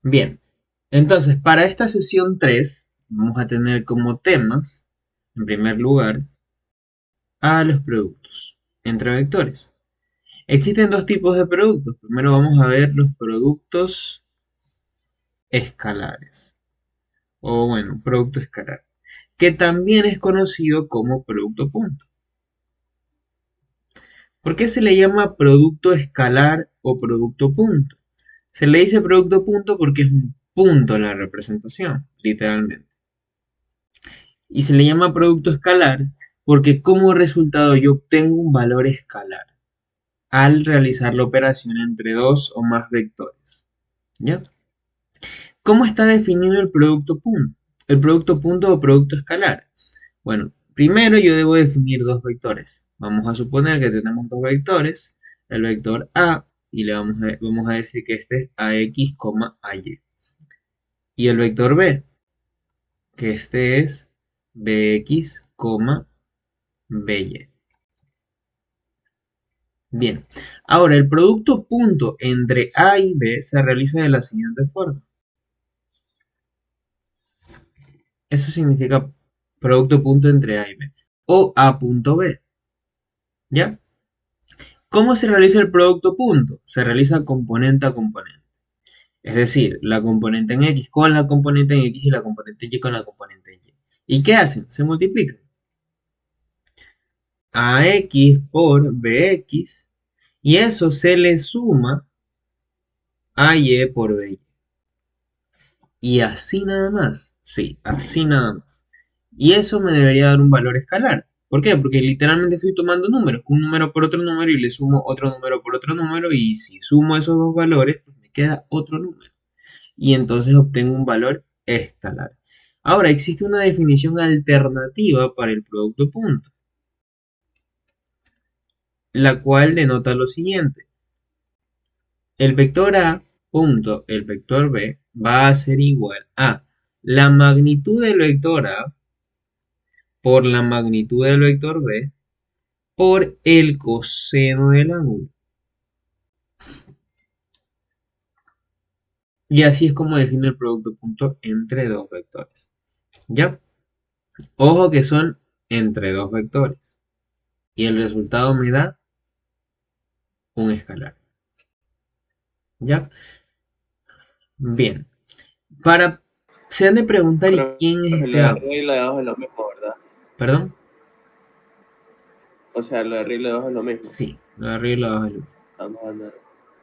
Bien, entonces para esta sesión 3 vamos a tener como temas, en primer lugar, a los productos entre vectores. Existen dos tipos de productos. Primero vamos a ver los productos escalares, o bueno, producto escalar, que también es conocido como producto punto. ¿Por qué se le llama producto escalar o producto punto? Se le dice producto punto porque es un punto en la representación, literalmente. Y se le llama producto escalar porque como resultado yo obtengo un valor escalar al realizar la operación entre dos o más vectores. ¿Ya? ¿Cómo está definido el producto punto? El producto punto o producto escalar. Bueno, primero yo debo definir dos vectores. Vamos a suponer que tenemos dos vectores, el vector A, y vamos a decir que este es AX, AY. Y el vector B, que este es BX, BY. Bien, ahora el producto punto entre A y B se realiza de la siguiente forma. Eso significa producto punto entre A y B. O A punto B. ¿Ya? ¿Cómo se realiza el producto punto? Se realiza componente a componente. Es decir, la componente en X con la componente en X y la componente Y con la componente en Y. ¿Y qué hacen? Se multiplican. AX por BX y eso se le suma a Y por BY. Y así nada más. Sí, así nada más. Y eso me debería dar un valor escalar. ¿Por qué? Porque literalmente estoy tomando números, un número por otro número y le sumo otro número por otro número y si sumo esos dos valores, pues me queda otro número. Y entonces obtengo un valor escalar. Ahora, existe una definición alternativa para el producto punto, la cual denota lo siguiente. El vector A punto el vector B va a ser igual a la magnitud del vector A por la magnitud del vector B por el coseno del ángulo. Y así es como defino el producto punto entre dos vectores. ¿Ya? Ojo que son entre dos vectores. Y el resultado me da un escalar. ¿Ya? Bien. Para, se han de preguntar, ¿y Pero quién es lo este de ángulo? arriba y lo de abajo es lo mismo, ¿verdad? ¿Perdón? O sea, lo de arriba y lo de abajo es lo mismo. Sí, lo de arriba y lo de abajo es lo mismo. Vamos a ver.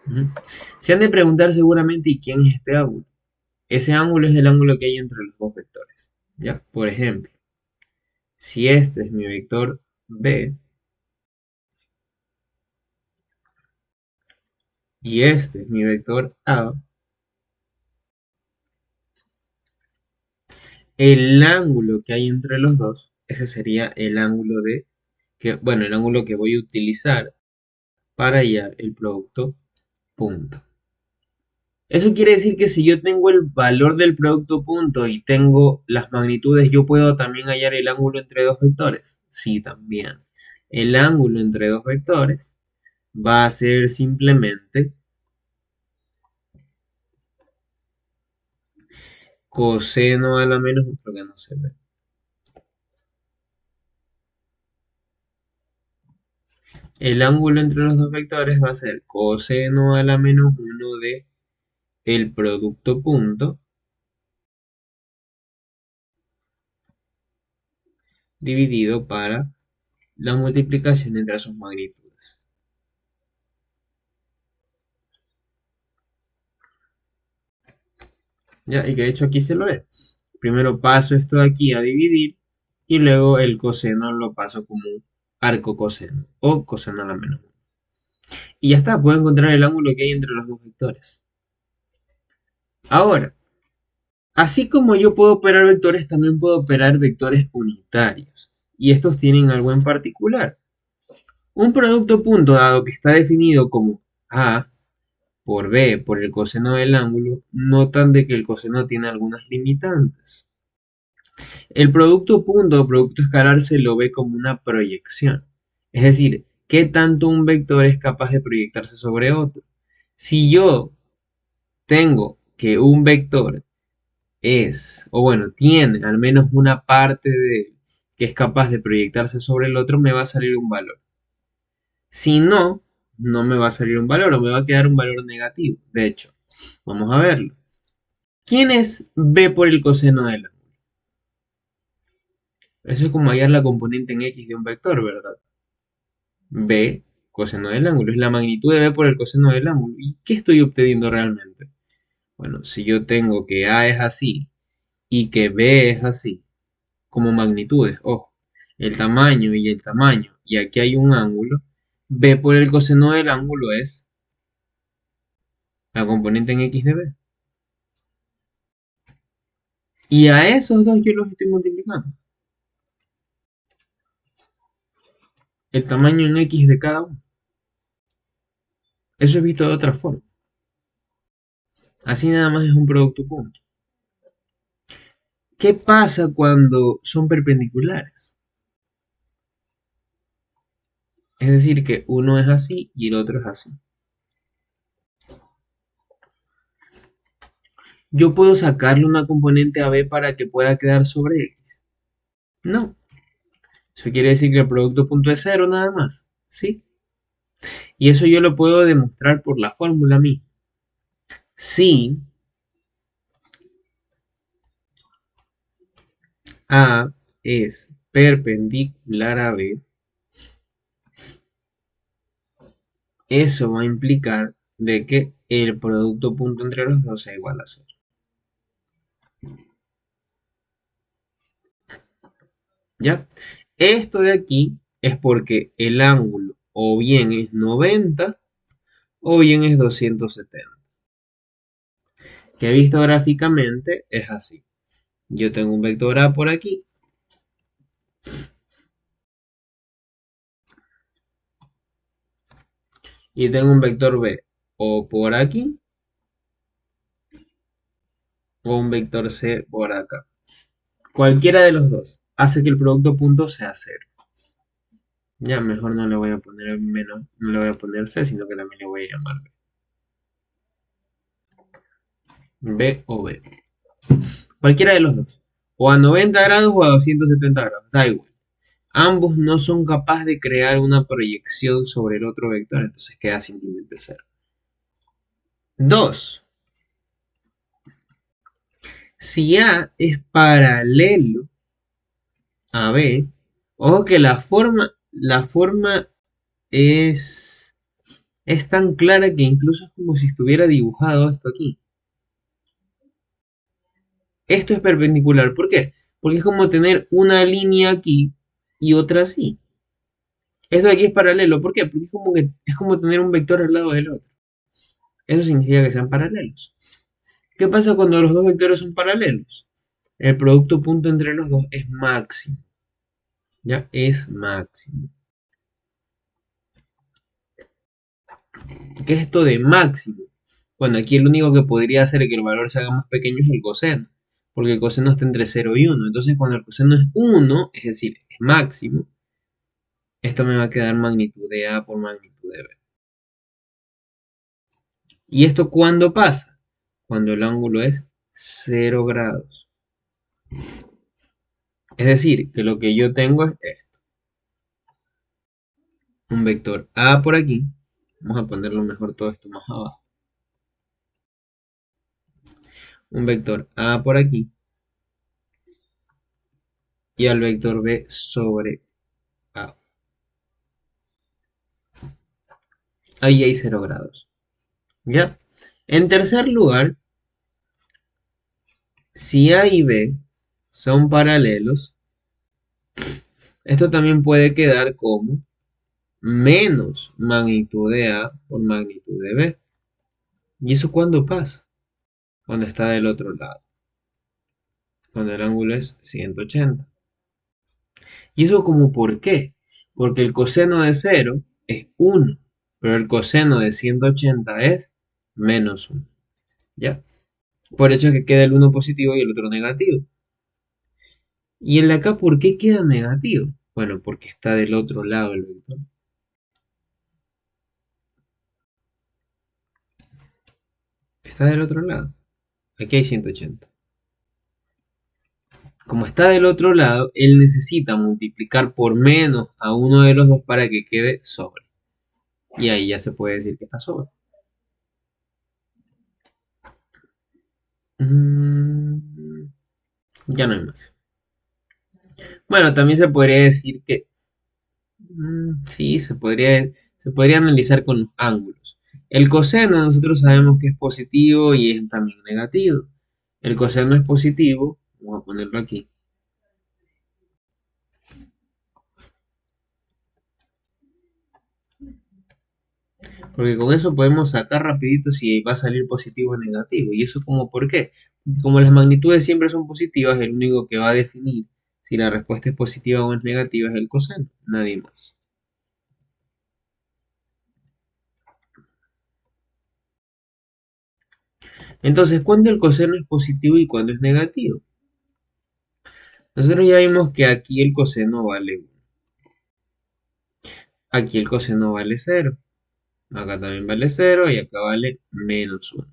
Ujú. Se han de preguntar seguramente, ¿y quién es este ángulo? Ese ángulo es el ángulo que hay entre los dos vectores. ¿Ya? Por ejemplo, si este es mi vector B y este es mi vector A, el ángulo que hay entre los dos, ese sería el ángulo bueno, el ángulo que voy a utilizar para hallar el producto punto. Eso quiere decir que si yo tengo el valor del producto punto y tengo las magnitudes, ¿yo puedo también hallar el ángulo entre dos vectores? Sí, también. El ángulo entre dos vectores va a ser simplemente coseno a la menos, creo que no se ve. El ángulo entre los dos vectores va a ser coseno a la menos 1 de el producto punto dividido para la multiplicación entre sus magnitudes. ¿Ya? Y que de hecho aquí se lo ve. Primero paso esto de aquí a dividir y luego el coseno lo paso como un arco coseno o coseno a la menos 1. Y ya está, puedo encontrar el ángulo que hay entre los dos vectores. Ahora, así como yo puedo operar vectores, también puedo operar vectores unitarios. Y estos tienen algo en particular. Un producto punto dado que está definido como A por B por el coseno del ángulo, notan de que el coseno tiene algunas limitantes. El producto punto o producto escalar se lo ve como una proyección. Es decir, qué tanto un vector es capaz de proyectarse sobre otro. Si yo tengo que un vector es, o bueno, tiene al menos una parte de él que es capaz de proyectarse sobre el otro, me va a salir un valor. Si no, no me va a salir un valor o me va a quedar un valor negativo. De hecho, vamos a verlo. ¿Quién es b por el coseno del ángulo? Eso es como hallar la componente en x de un vector, ¿verdad? B coseno del ángulo es la magnitud de b por el coseno del ángulo. ¿Y qué estoy obteniendo realmente? Bueno, si yo tengo que a es así y que b es así, como magnitudes, ojo, el tamaño y el tamaño, y aquí hay un ángulo, b por el coseno del ángulo es la componente en x de b. Y a esos dos yo los estoy multiplicando. El tamaño en x de cada uno. Eso es visto de otra forma. Así nada más es un producto punto. ¿Qué pasa cuando son perpendiculares? Es decir, que uno es así y el otro es así. ¿Yo puedo sacarle una componente a b para que pueda quedar sobre x? No. Eso quiere decir que el producto punto es cero nada más. ¿Sí? Y eso yo lo puedo demostrar por la fórmula misma. Si A es perpendicular a B, eso va a implicar de que el producto punto entre los dos sea igual a cero. ¿Ya? Esto de aquí es porque el ángulo o bien es 90 o bien es 270. Que visto gráficamente es así. Yo tengo un vector A por aquí. Y tengo un vector B o por aquí o un vector C por acá. Cualquiera de los dos hace que el producto punto sea cero. Ya mejor no le voy a poner menos, no le voy a poner C, sino que también le voy a llamar B. B o B. Cualquiera de los dos. O a 90 grados o a 270 grados. Da igual. Ambos no son capaces de crear una proyección sobre el otro vector, entonces queda simplemente cero. 2. Si A es paralelo a B, ojo que la forma es tan clara que incluso es como si estuviera dibujado esto aquí. Esto es perpendicular. ¿Por qué? Porque es como tener una línea aquí y otra así. Esto de aquí es paralelo. ¿Por qué? Porque es como tener un vector al lado del otro. Eso significa que sean paralelos. ¿Qué pasa cuando los dos vectores son paralelos? El producto punto entre los dos es máximo. Ya es máximo. ¿Qué es esto de máximo? Bueno, aquí el único que podría hacer que el valor se haga más pequeño es el coseno, porque el coseno está entre 0 y 1. Entonces, cuando el coseno es 1, es decir, es máximo, esto me va a quedar magnitud de A por magnitud de B. ¿Y esto cuándo pasa? Cuando el ángulo es 0 grados. Es decir, que lo que yo tengo es esto. Un vector A por aquí. Vamos a ponerlo mejor todo esto más abajo. Un vector A por aquí. Y al vector B sobre A. Ahí hay 0 grados. ¿Ya? En tercer lugar, si A y B son paralelos, esto también puede quedar como menos magnitud de A por magnitud de B. ¿Y eso cuándo pasa? Cuando está del otro lado. Cuando el ángulo es 180. ¿Y eso como por qué? Porque el coseno de 0 es 1, pero el coseno de 180 es menos 1. ¿Ya? Por eso es que queda el uno positivo y el otro negativo. ¿Y el de acá por qué queda negativo? Bueno, porque está del otro lado el vector. Está del otro lado. Aquí hay 180. Como está del otro lado, él necesita multiplicar por menos a uno de los dos para que quede sobre. Y ahí ya se puede decir que está sobre. Ya no hay más. Bueno, también se podría decir que sí, se podría analizar con los ángulos. El coseno nosotros sabemos que es positivo y es también negativo. El coseno es positivo, vamos a ponerlo aquí. Porque con eso podemos sacar rapidito si va a salir positivo o negativo. ¿Y eso como por qué? Como las magnitudes siempre son positivas, el único que va a definir si la respuesta es positiva o es negativa es el coseno, nadie más. Entonces, ¿cuándo el coseno es positivo y cuándo es negativo? Nosotros ya vimos que aquí el coseno vale 1. Aquí el coseno vale 0. Acá también vale 0 y acá vale menos 1.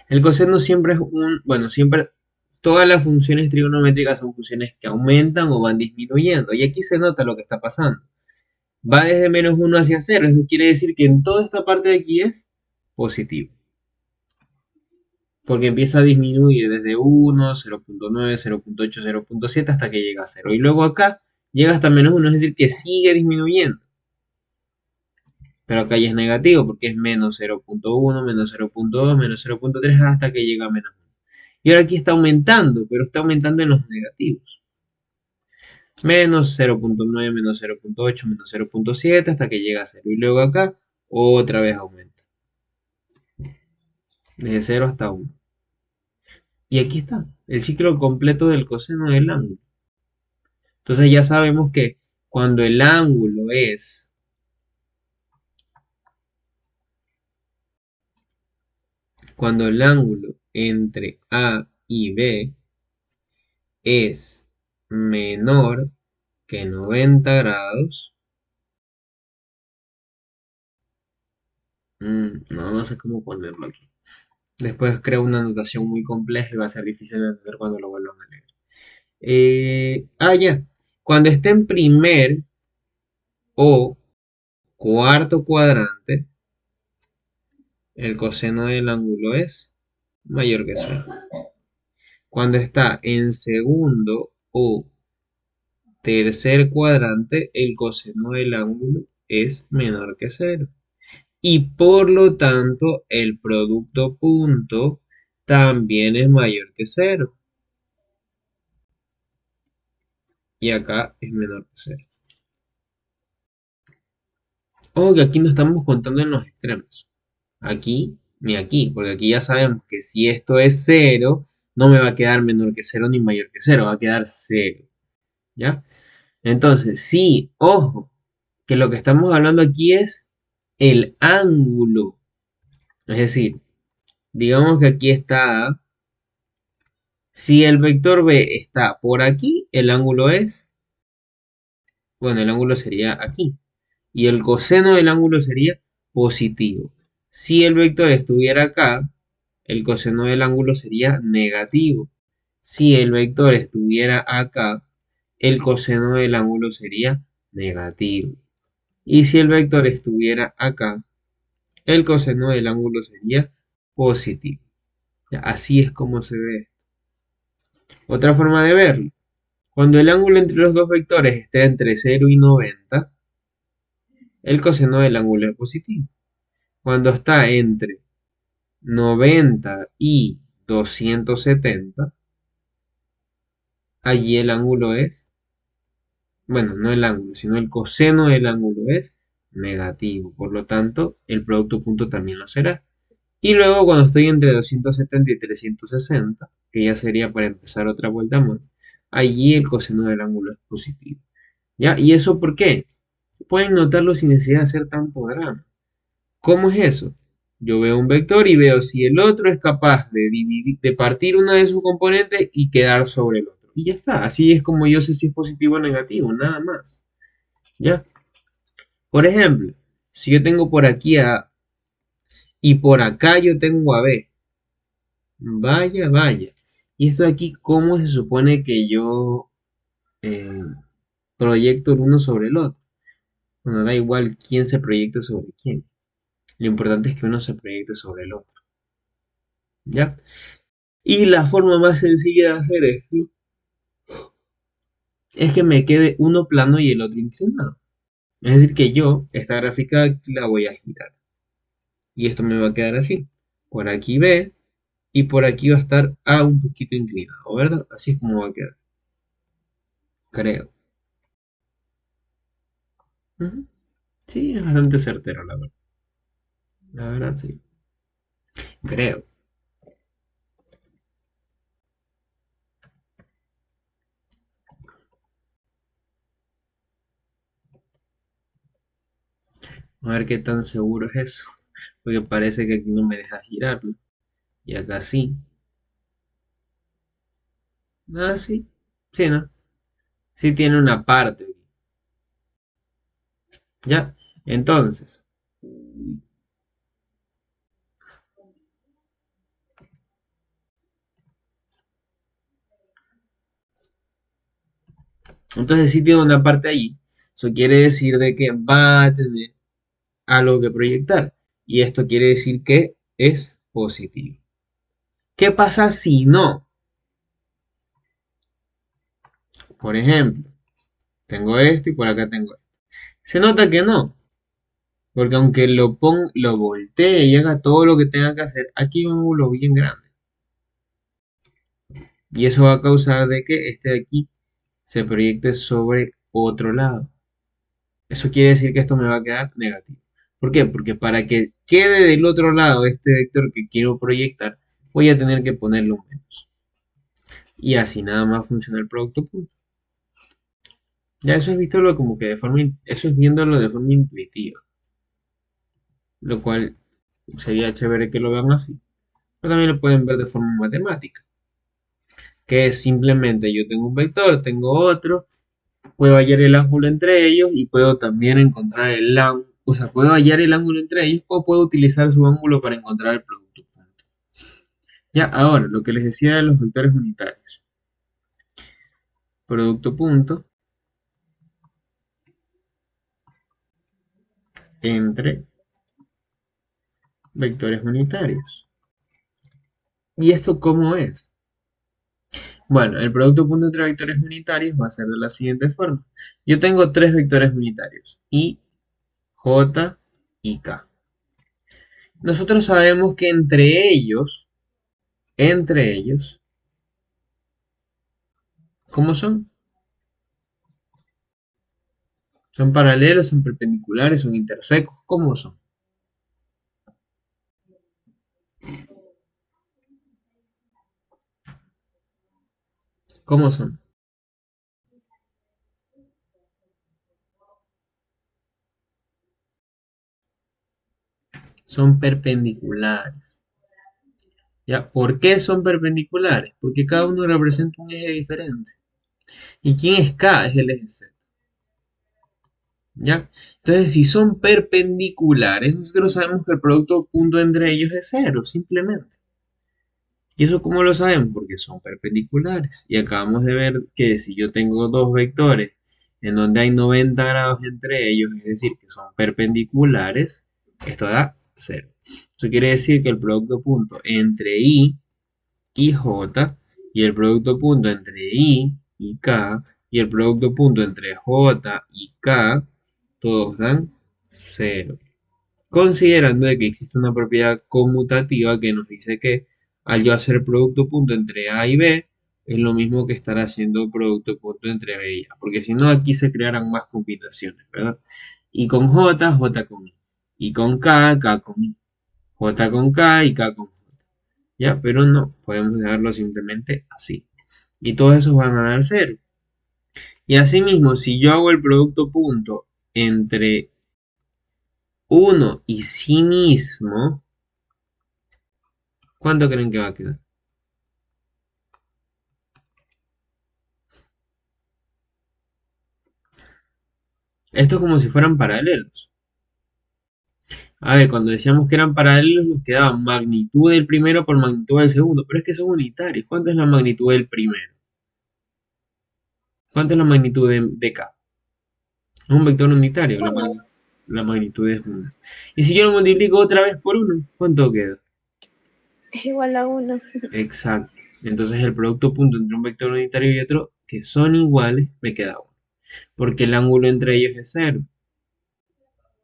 El coseno siempre es bueno, siempre todas las funciones trigonométricas son funciones que aumentan o van disminuyendo. Y aquí se nota lo que está pasando. Va desde menos 1 hacia 0. Eso quiere decir que en toda esta parte de aquí es positivo. Porque empieza a disminuir desde 1, 0.9, 0.8, 0.7 hasta que llega a 0. Y luego acá llega hasta menos 1, es decir, que sigue disminuyendo. Pero acá ya es negativo porque es menos 0.1, menos 0.2, menos 0.3 hasta que llega a menos 1. Y ahora aquí está aumentando, pero está aumentando en los negativos. Menos 0.9, menos 0.8, menos 0.7 hasta que llega a 0. Y luego acá otra vez aumenta. Desde 0 hasta 1. Y aquí está, el ciclo completo del coseno del ángulo. Entonces ya sabemos que cuando el ángulo es entre A y B es menor que 90 grados, no sé cómo ponerlo aquí. Después creo una notación muy compleja y va a ser difícil de entender cuando lo vuelvan a leer. Ya. Cuando esté en primer o cuarto cuadrante, el coseno del ángulo es mayor que 0. Cuando está en segundo o tercer cuadrante, el coseno del ángulo es menor que 0. Y por lo tanto, el producto punto también es mayor que 0. Y acá es menor que 0. Ojo que aquí no estamos contando en los extremos. Aquí ni aquí, porque aquí ya sabemos que si esto es 0, no me va a quedar menor que 0 ni mayor que 0, va a quedar 0. ¿Ya? Entonces, sí, ojo, que lo que estamos hablando aquí es el ángulo. Es decir, digamos que aquí está A. Si el vector B está por aquí, el ángulo es, bueno, el ángulo sería aquí. Y el coseno del ángulo sería positivo. Si el vector estuviera acá, el coseno del ángulo sería negativo. Si el vector estuviera acá, el coseno del ángulo sería negativo. Y si el vector estuviera acá, el coseno del ángulo sería positivo. Así es como se ve. Otra forma de verlo. Cuando el ángulo entre los dos vectores esté entre 0 y 90, el coseno del ángulo es positivo. Cuando está entre 90 y 270, allí el ángulo es, bueno, no el ángulo, sino el coseno del ángulo es negativo. Por lo tanto, el producto punto también lo será. Y luego cuando estoy entre 270 y 360, que ya sería para empezar otra vuelta más, allí el coseno del ángulo es positivo. ¿Ya? ¿Y eso por qué? Pueden notarlo sin necesidad de hacer tanto drama. ¿Cómo es eso? Yo veo un vector y veo si el otro es capaz de dividir, de partir una de sus componentes y quedar sobre el otro. Y ya está. Así es como yo sé si es positivo o negativo, nada más. ¿Ya? Por ejemplo, si yo tengo por aquí a Y por acá yo tengo a B. Vaya, vaya. Y esto de aquí, ¿cómo se supone que yo eh, proyecto el uno sobre el otro? Bueno, da igual quién se proyecte sobre quién. Lo importante es que uno se proyecte sobre el otro. ¿Ya? Y la forma más sencilla de hacer esto es que me quede uno plano y el otro inclinado. Es decir, que yo esta gráfica aquí la voy a girar. Y esto me va a quedar así. Por aquí B y por aquí va a estar A un poquito inclinado, ¿verdad? Así es como va a quedar. Creo. Ujú. Sí, es bastante certero, la verdad. La verdad, sí. Creo. A ver qué tan seguro es eso. Porque parece que aquí no me deja girarlo. Y acá sí. Ah, sí. Sí, ¿no? Sí tiene una parte. ¿Ya? Entonces. Entonces sí tiene una parte allí. Eso quiere decir de que va a tener algo que proyectar. Y esto quiere decir que es positivo. ¿Qué pasa si no? Por ejemplo, tengo esto y por acá tengo esto. Se nota que no. Porque aunque lo voltee y haga todo lo que tenga que hacer, aquí hay un ángulo bien grande. Y eso va a causar de que este de aquí se proyecte sobre otro lado. Eso quiere decir que esto me va a quedar negativo. ¿Por qué? Porque para que quede del otro lado este vector que quiero proyectar, voy a tener que ponerle un menos. Y así nada más funciona el producto punto. Ya eso es visto como que de forma, eso es viéndolo de forma intuitiva. Lo cual sería chévere que lo vean así. Pero también lo pueden ver de forma matemática. Que es simplemente yo tengo un vector, tengo otro, puedo hallar el ángulo entre ellos y puedo también encontrar el ángulo, o sea, puedo hallar el ángulo entre ellos o puedo utilizar su ángulo para encontrar el producto punto. Ya, ahora, lo que les decía de los vectores unitarios. Producto punto entre vectores unitarios. ¿Y esto cómo es? Bueno, el producto punto entre vectores unitarios va a ser de la siguiente forma. Yo tengo tres vectores unitarios, I, J y K. Nosotros sabemos que entre ellos, ¿cómo son? ¿Son paralelos, son perpendiculares, son intersecos? ¿Cómo son? ¿Cómo son? Son perpendiculares. ¿Ya? ¿Por qué son perpendiculares? Porque cada uno representa un eje diferente. ¿Y quién es K? Es el eje Z. ¿Ya? Entonces, si son perpendiculares, nosotros sabemos que el producto punto entre ellos es cero, simplemente. ¿Y eso cómo lo sabemos? Porque son perpendiculares. Y acabamos de ver que si yo tengo dos vectores en donde hay 90 grados entre ellos, es decir, que son perpendiculares, esto da cero. Eso quiere decir que el producto punto entre I y J, y el producto punto entre I y K, y el producto punto entre J y K, todos dan cero. Considerando de que existe una propiedad conmutativa que nos dice que al yo hacer producto punto entre A y B, es lo mismo que estar haciendo producto punto entre B y A. Porque si no, aquí se crearán más combinaciones, ¿verdad? Y con J, J con I. Y con K, K con I. J con K y K con J. ¿Ya? Pero no, podemos dejarlo simplemente así. Y todos esos van a dar cero. Y asimismo, si yo hago el producto punto entre uno y sí mismo, ¿cuánto creen que va a quedar? Esto es como si fueran paralelos. A ver, cuando decíamos que eran paralelos, nos quedaba magnitud del primero por magnitud del segundo, pero es que son unitarios. ¿Cuánto es la magnitud del primero? ¿Cuánto es la magnitud de K? Es un vector unitario, la magnitud es 1. Y si yo lo multiplico otra vez por 1, ¿cuánto queda? Es igual a 1. Exacto. Entonces el producto punto entre un vector unitario y otro, que son iguales, me queda 1. Porque el ángulo entre ellos es 0.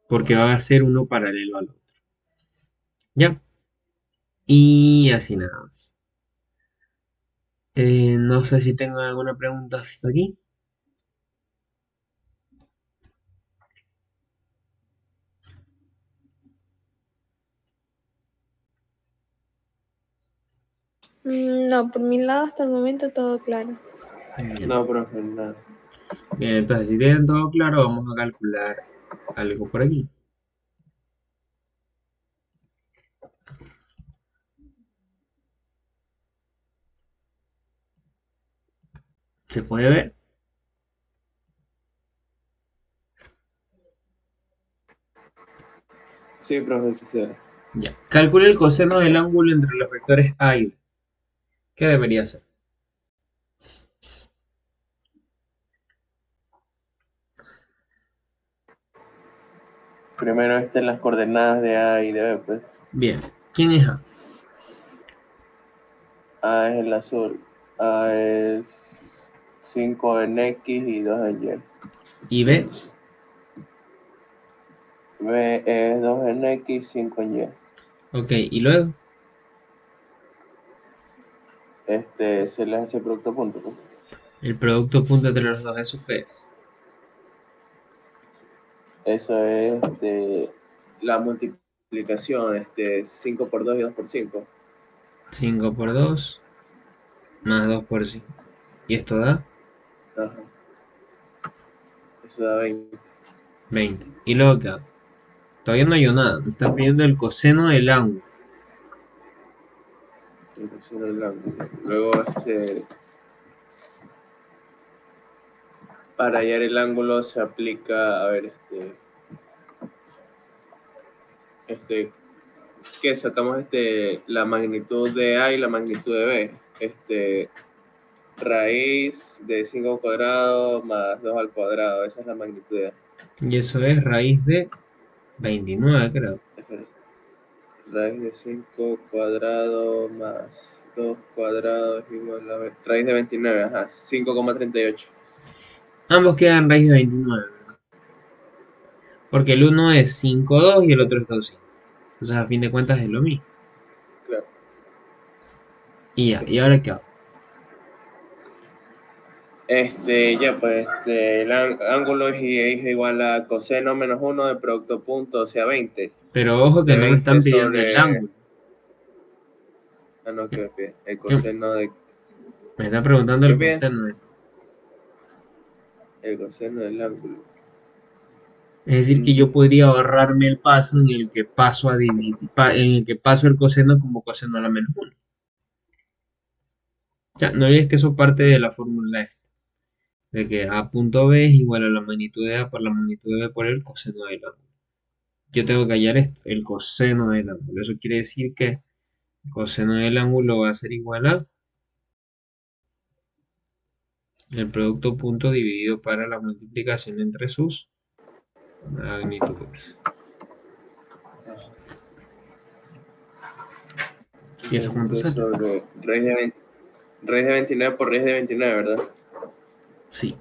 Porque va a ser uno paralelo al otro. ¿Ya? Y así nada más. No sé si tengo alguna pregunta hasta aquí. No, por mi lado hasta el momento todo claro. Bien. No, profe, nada. Bien, entonces si tienen todo claro, vamos a calcular algo por aquí. ¿Se puede ver? Sí, profe, sí se ve. Ya. Calcule el coseno del ángulo entre los vectores A y B. ¿Qué debería ser? Primero las coordenadas de A y de B, pues. Bien. ¿Quién es A? A es el azul. A es 5 en X y 2 en Y. ¿Y B? B es 2 en X, 5 en Y. Ok. ¿Y luego? Se le hace producto punto, pues. El producto punto entre los dos, ¿eso qué es? Eso es la multiplicación, 5 por 2 y 2 por 5. 5 por 2 más 2 por 5. ¿Y esto da? Ajá. Eso da 20. 20. ¿Y luego qué hago? Todavía no hay nada. Me están pidiendo el coseno del ángulo. El coseno del ángulo. Luego, para hallar el ángulo se aplica, a ver, que sacamos la magnitud de A y la magnitud de B. Raíz de 5 al cuadrado más 2 al cuadrado. Esa es la magnitud de A. Y eso es raíz de 29, creo. Espérense. Raíz de 5 cuadrado más 2 cuadrados igual a raíz de 29, ajá, 5,38. Ambos quedan raíz de 29, ¿verdad? Porque el uno es 5,2 y el otro es 2,5. Entonces, a fin de cuentas, es lo mismo. Claro. Y ya, ¿y ahora qué hago? Ya pues, el ángulo es igual a coseno menos 1 de producto punto, o sea, 20. Pero ojo que De no me 20 están pidiendo el sobre... ángulo. Ah, no, ¿Qué, que el qué- coseno de... Me está preguntando ¿Qué el pide? coseno. El coseno del ángulo. Es decir, que yo podría ahorrarme el paso en el que paso a dividir, en el que paso el coseno como coseno a la menos 1. Ya, no olvides que eso parte de la fórmula esta, de que a punto B es igual a la magnitud de A por la magnitud de B por el coseno del ángulo. Yo tengo que hallar esto, el coseno del ángulo. Eso quiere decir que el coseno del ángulo va a ser igual a el producto punto dividido para la multiplicación entre sus magnitudes. ¿Y eso cuánto 20 sale? sobre raíz de 29 por raíz de 29, ¿verdad? Sí,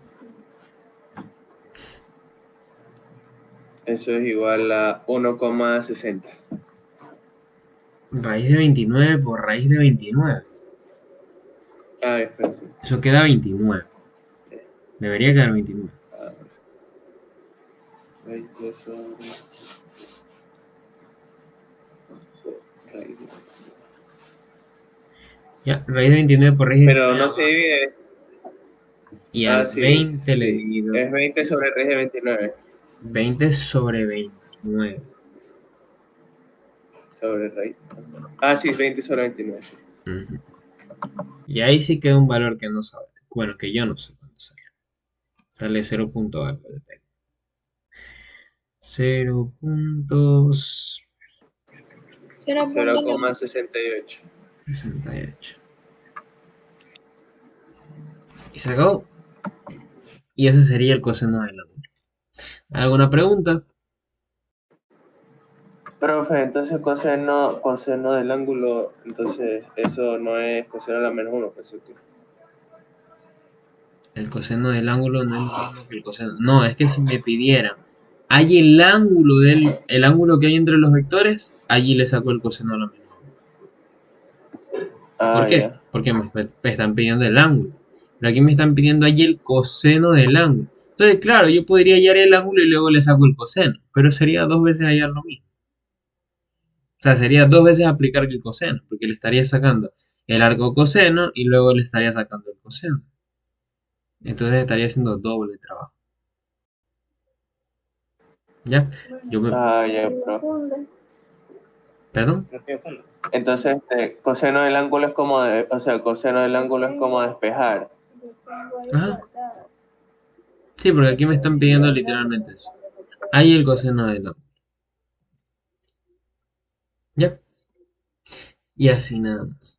Eso es igual a 1,60. raíz de 29 por raíz de 29. Ah, espera, sí. Eso queda 29. Debería quedar 29. Ah, 20 sobre raíz de... Ya, raíz de 29 por raíz de Pero 29 no se abajo. divide. Y Ah, al sí, 20 le sí. divido Es 20 sobre raíz de 29. 20 sobre 29. Sobre raíz. Ah, sí, 20 sobre 29. Sí. Ujú. Y ahí sí queda un valor que no sabe. Bueno, que yo no sé cuánto sale. Sale 0 punto algo. 0 puntos. 0,68. 68. Y se acabó. Y ese sería el coseno del ángulo. ¿Alguna pregunta? Profe, entonces coseno del ángulo, entonces eso no es coseno a la menos 1, pensé que. El coseno del ángulo no es lo mismo que el coseno. No, es que si me pidieran, hay el ángulo que hay entre los vectores, allí le saco el coseno a la menos 1. ¿Por Ah, qué? ya. Porque me están pidiendo el ángulo. Pero aquí me están pidiendo allí el coseno del ángulo. Entonces, claro, yo podría hallar el ángulo y luego le saco el coseno. Pero sería dos veces hallar lo mismo. O sea, sería dos veces aplicar el coseno. Porque le estaría sacando el arco coseno y luego le estaría sacando el coseno. Entonces estaría haciendo doble trabajo. ¿Ya? Ah, ya, profe. ¿Perdón? Entonces, coseno del ángulo es como coseno del ángulo es como despejar. Ajá. Sí, porque aquí me están pidiendo literalmente eso. Hay el coseno del ángulo. ¿Ya? Y así nada más.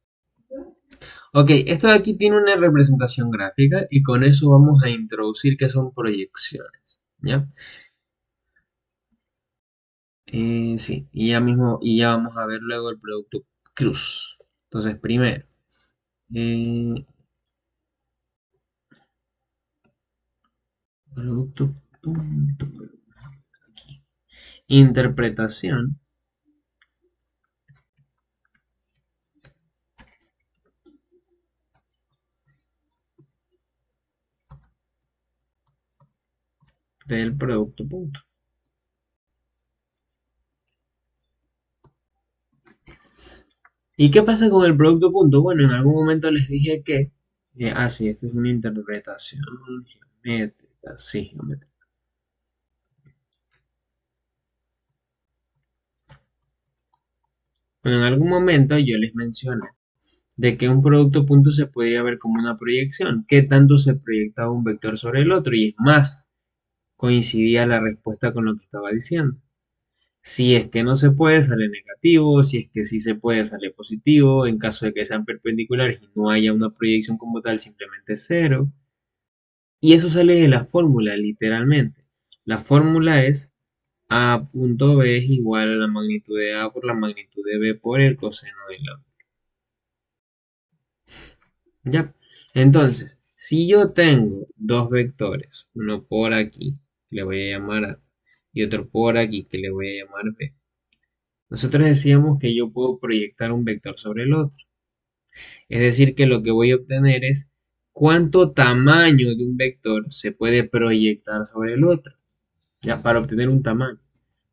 Ok, esto de aquí tiene una representación gráfica y con eso vamos a introducir qué son proyecciones. ¿Ya? Sí, y ya vamos a ver luego el producto cruz. Entonces, primero, eh, producto punto, aquí. Interpretación del producto punto. ¿Y qué pasa con el producto punto? Bueno, en algún momento les dije que, sí, esta es una interpretación geométrica, sí, geométrica. Bueno, en algún momento yo les mencioné de que un producto punto se podría ver como una proyección. ¿Qué tanto se proyectaba un vector sobre el otro? Y es más, coincidía la respuesta con lo que estaba diciendo. Si es que no se puede, sale negativo. Si es que sí se puede, sale positivo. En caso de que sean perpendiculares y no haya una proyección como tal, simplemente cero. Y eso sale de la fórmula, literalmente. La fórmula es A punto B es igual a la magnitud de A por la magnitud de B por el coseno de la. ¿Ya? Entonces, si yo tengo dos vectores, uno por aquí, que le voy a llamar A, y otro por aquí, que le voy a llamar B, nosotros decíamos que yo puedo proyectar un vector sobre el otro. Es decir, que lo que voy a obtener es cuánto tamaño de un vector se puede proyectar sobre el otro, ya para obtener un tamaño.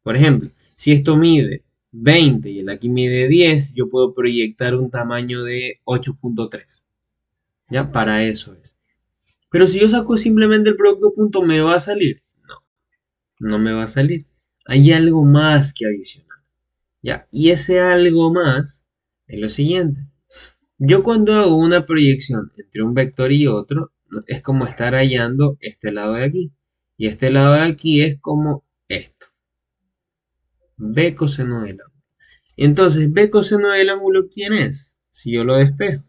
Por ejemplo, si esto mide 20 y el aquí mide 10, yo puedo proyectar un tamaño de 8.3. Ya, para eso es. Pero si yo saco simplemente el producto punto, ¿me va a salir? No, no me va a salir. Hay algo más que adicionar. Ya, y ese algo más es lo siguiente. Yo cuando hago una proyección entre un vector y otro, es como estar hallando este lado de aquí. Y este lado de aquí es como esto. B coseno del ángulo. Entonces, B coseno del ángulo, ¿quién es? Si yo lo despejo.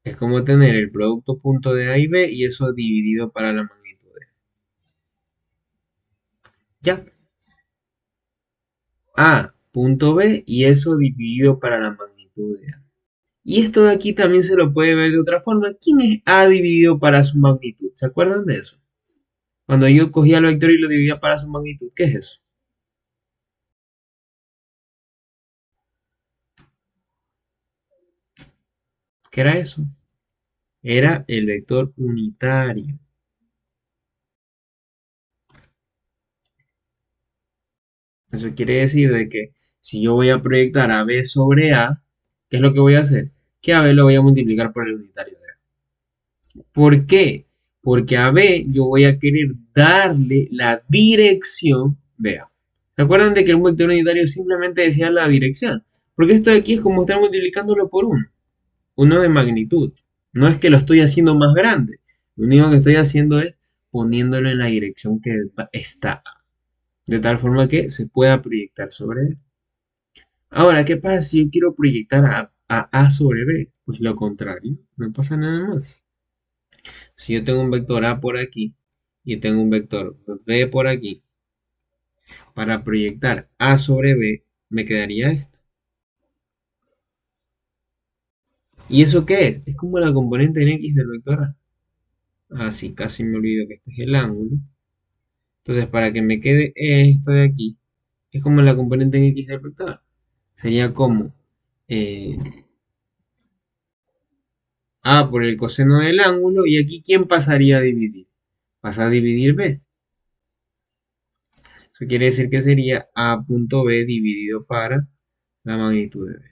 Es como tener el producto punto de A y B y eso dividido para la magnitud de. Ya. A punto B y eso dividido para la magnitud de A. Y esto de aquí también se lo puede ver de otra forma. ¿Quién es A dividido para su magnitud? ¿Se acuerdan de eso? Cuando yo cogía el vector y lo dividía para su magnitud, ¿qué es eso? ¿Qué era eso? Era el vector unitario. Eso quiere decir de que si yo voy a proyectar a B sobre A, ¿qué es lo que voy a hacer? Que a B lo voy a multiplicar por el unitario de A. ¿Por qué? Porque a B yo voy a querer darle la dirección de A. ¿Se acuerdan de que el vector unitario simplemente decía la dirección? Porque esto de aquí es como estar multiplicándolo por uno de magnitud. No es que lo estoy haciendo más grande. Lo único que estoy haciendo es poniéndolo en la dirección que está A. De tal forma que se pueda proyectar sobre él. Ahora, ¿qué pasa si yo quiero proyectar a sobre B? Pues lo contrario, no pasa nada más. Si yo tengo un vector A por aquí y tengo un vector B por aquí, para proyectar A sobre B, me quedaría esto. ¿Y eso qué es? Es como la componente en X del vector A. Ah, sí, casi me olvido que este es el ángulo. Entonces, para que me quede esto de aquí, es como la componente en X del vector. Sería como eh, A por el coseno del ángulo. Y aquí, ¿quién pasaría a dividir? Pasa a dividir B. Eso quiere decir que sería A punto B dividido para la magnitud de B.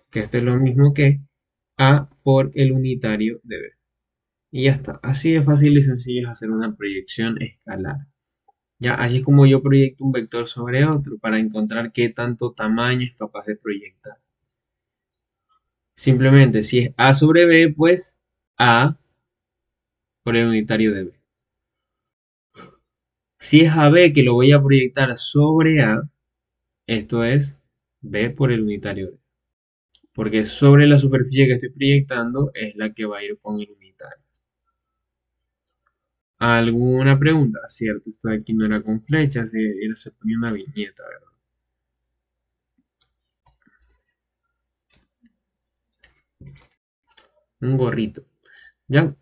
Que esto es lo mismo que A por el unitario de B. Y ya está. Así de fácil y sencillo es hacer una proyección escalar. Ya, así es como yo proyecto un vector sobre otro para encontrar qué tanto tamaño es capaz de proyectar. Simplemente, si es A sobre B, pues A por el unitario de B. Si es a B que lo voy a proyectar sobre A, esto es B por el unitario de B. Porque sobre la superficie que estoy proyectando es la que va a ir con el unitario. ¿Alguna pregunta? Cierto, esto de aquí no era con flechas, se ponía una viñeta, ¿verdad? Un gorrito. ¿Ya?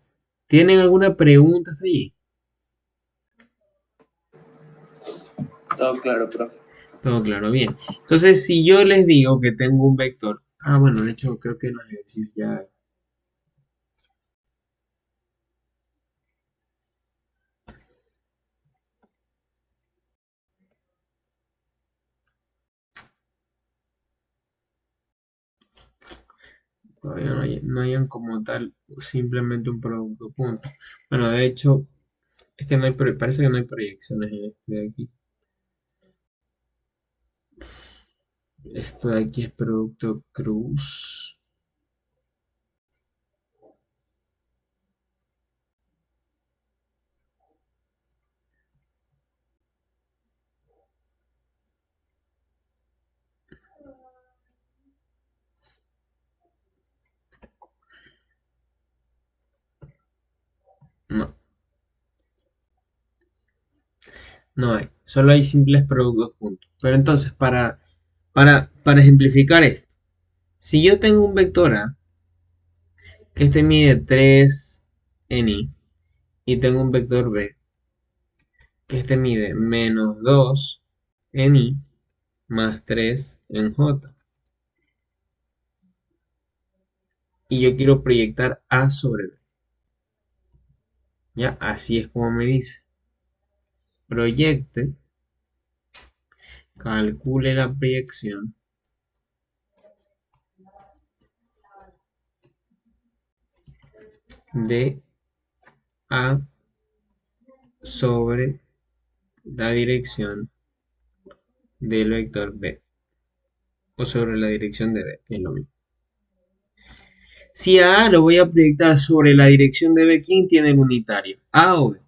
¿Tienen alguna pregunta hasta allí? Todo claro, profe. Todo claro, bien. Entonces, si yo les digo que tengo un vector, bueno, de hecho creo que en los ejercicios ya todavía no hayan como tal simplemente un producto punto. Bueno, de hecho, es que no hay, parece que no hay proyecciones en este de aquí. Esto de aquí es producto cruz. No, no hay. Solo hay simples productos puntos. Pero entonces, para ejemplificar esto, si yo tengo un vector A, que este mide 3 en Y, y tengo un vector B, que este mide menos 2 en Y, más 3 en J. Y yo quiero proyectar A sobre B. Ya, así es como me dice. Proyecte, calcule la proyección de A sobre la dirección del vector B. O sobre la dirección de B, que es lo mismo. Si a A lo voy a proyectar sobre la dirección de B, ¿quién tiene el unitario? ¿A o B?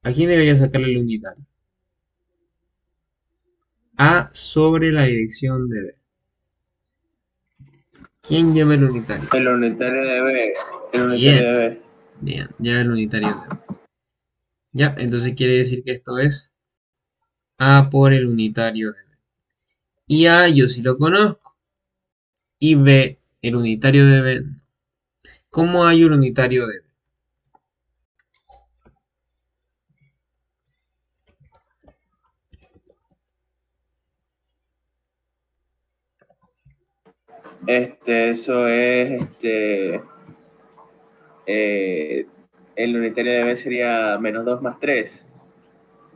¿A quién debería sacarle el unitario? A sobre la dirección de B. ¿Quién lleva el unitario? El unitario de B. El unitario Bien, de B. bien, lleva el unitario de B. Ya, entonces quiere decir que esto es A por el unitario de B. Y A yo sí lo conozco. Y B, el unitario de B, no. ¿Cómo hay un unitario de B? Eso es, eh, el unitario de B sería menos 2 más 3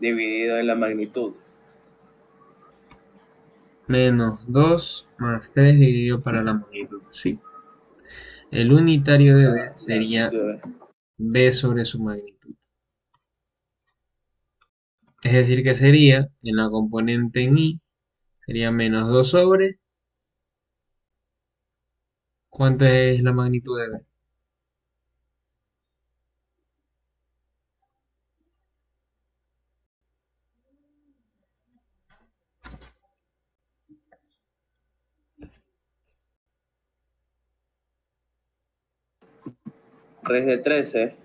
dividido en la magnitud. Menos 2 más 3 dividido para la magnitud. Sí. El unitario de B La sería magnitud de B. B sobre su magnitud. Es decir, que sería en la componente en Y, sería menos 2 sobre. ¿Cuánto es la magnitud de B? Raíz de 13.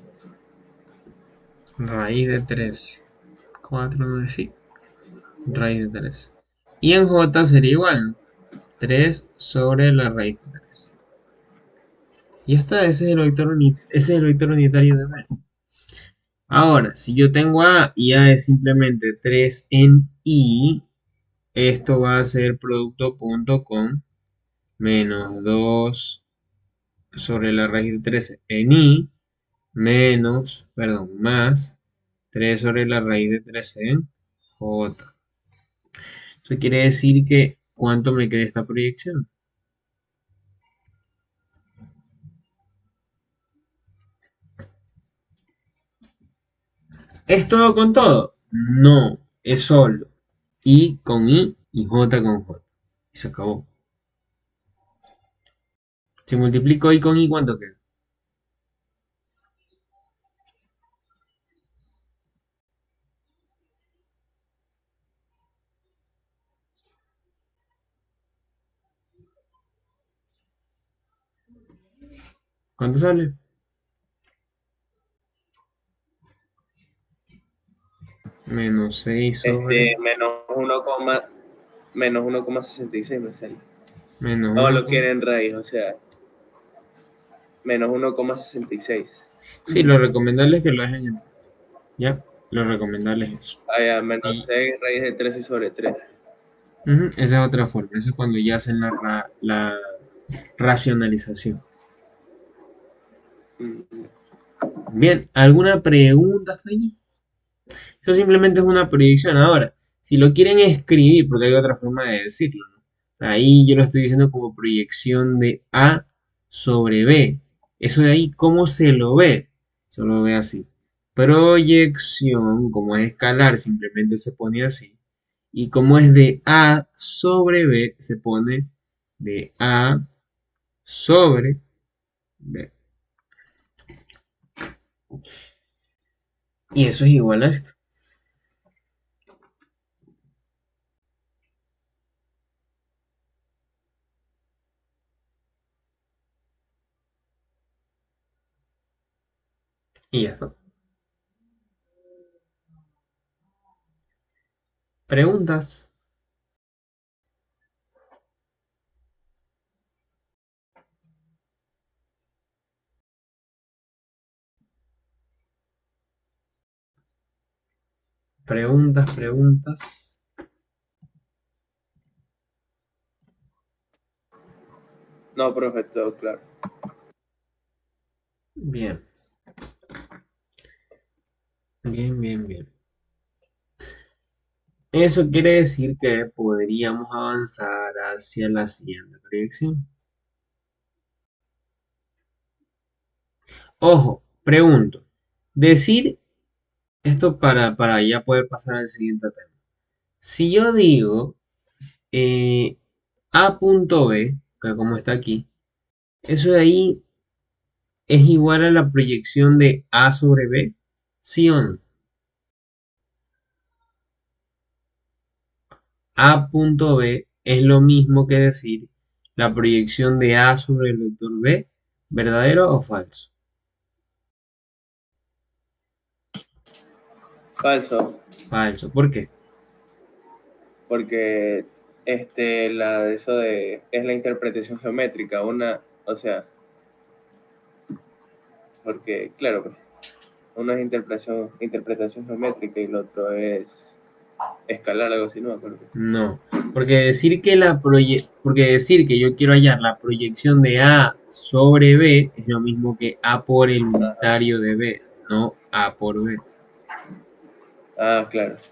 Raíz de 3. 4, 9, sí. Raíz de 3. Y en J sería igual. 3 sobre la raíz de 3. Y ya está, ese es el vector unitario de B. Ahora, si yo tengo A y A es simplemente 3 en I, esto va a ser producto punto con menos 2 sobre la raíz de 13 en I, más 3 sobre la raíz de 13 en J. Eso quiere decir que, ¿cuánto me queda esta proyección? ¿Es todo con todo? No, es solo I con I y J con J. Y se acabó. Si multiplico I con I, ¿cuánto queda? ¿Cuánto sale? Menos 6 sobre Menos 1,66 me sale. menos No 1. lo quiere en raíz, o sea, menos 1,66. Sí, lo recomendable es que lo dejen en raíz. ¿Ya? Lo recomendable es eso. Ah, ya, menos Sí. 6 raíz de 13 sobre 13. Ujú, esa es otra forma. Eso es cuando ya hacen la racionalización. Mm. Bien, ¿alguna pregunta hasta ahí? Eso simplemente es una proyección. Ahora, si lo quieren escribir, porque hay otra forma de decirlo, ¿no? Ahí yo lo estoy diciendo como proyección de A sobre B. Eso de ahí, ¿cómo se lo ve? Se lo ve así. Proyección, como es escalar, simplemente se pone así. Y como es de A sobre B, se pone de A sobre B. Y eso es igual a esto. Y ya está. ¿Preguntas? Preguntas. No, profe, todo claro. Bien, bien. Eso quiere decir que podríamos avanzar hacia la siguiente proyección. Ojo, pregunto. Decir esto para ya poder pasar al siguiente tema. Si yo digo A punto B, que como está aquí, eso de ahí es igual a la proyección de A sobre B, ¿sí o no? A punto B es lo mismo que decir la proyección de A sobre el vector B, ¿verdadero o falso? Falso, Falso. ¿Por qué? porque eso de es la interpretación geométrica, o sea, porque claro, pues, uno es interpretación geométrica y el otro es escalar, algo así, no me acuerdo. No. Porque decir que yo quiero hallar la proyección de A sobre B es lo mismo que A por el unitario de B, no A por B. Ah, claro, sí.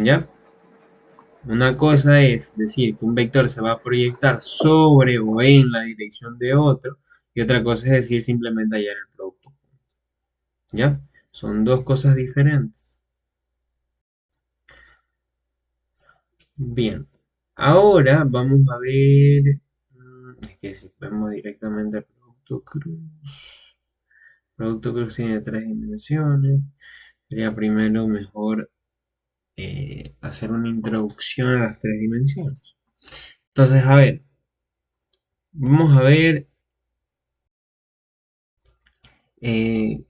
¿Ya? Una Sí. cosa es decir que un vector se va a proyectar sobre o en la dirección de otro, y otra cosa es decir simplemente hallar el producto. ¿Ya? Son dos cosas diferentes. Bien. Ahora vamos a ver. Es que si vemos directamente el producto cruz. Producto cruz tiene tres dimensiones. Sería primero mejor hacer una introducción a las tres dimensiones. Entonces, a ver. Vamos a ver Eh,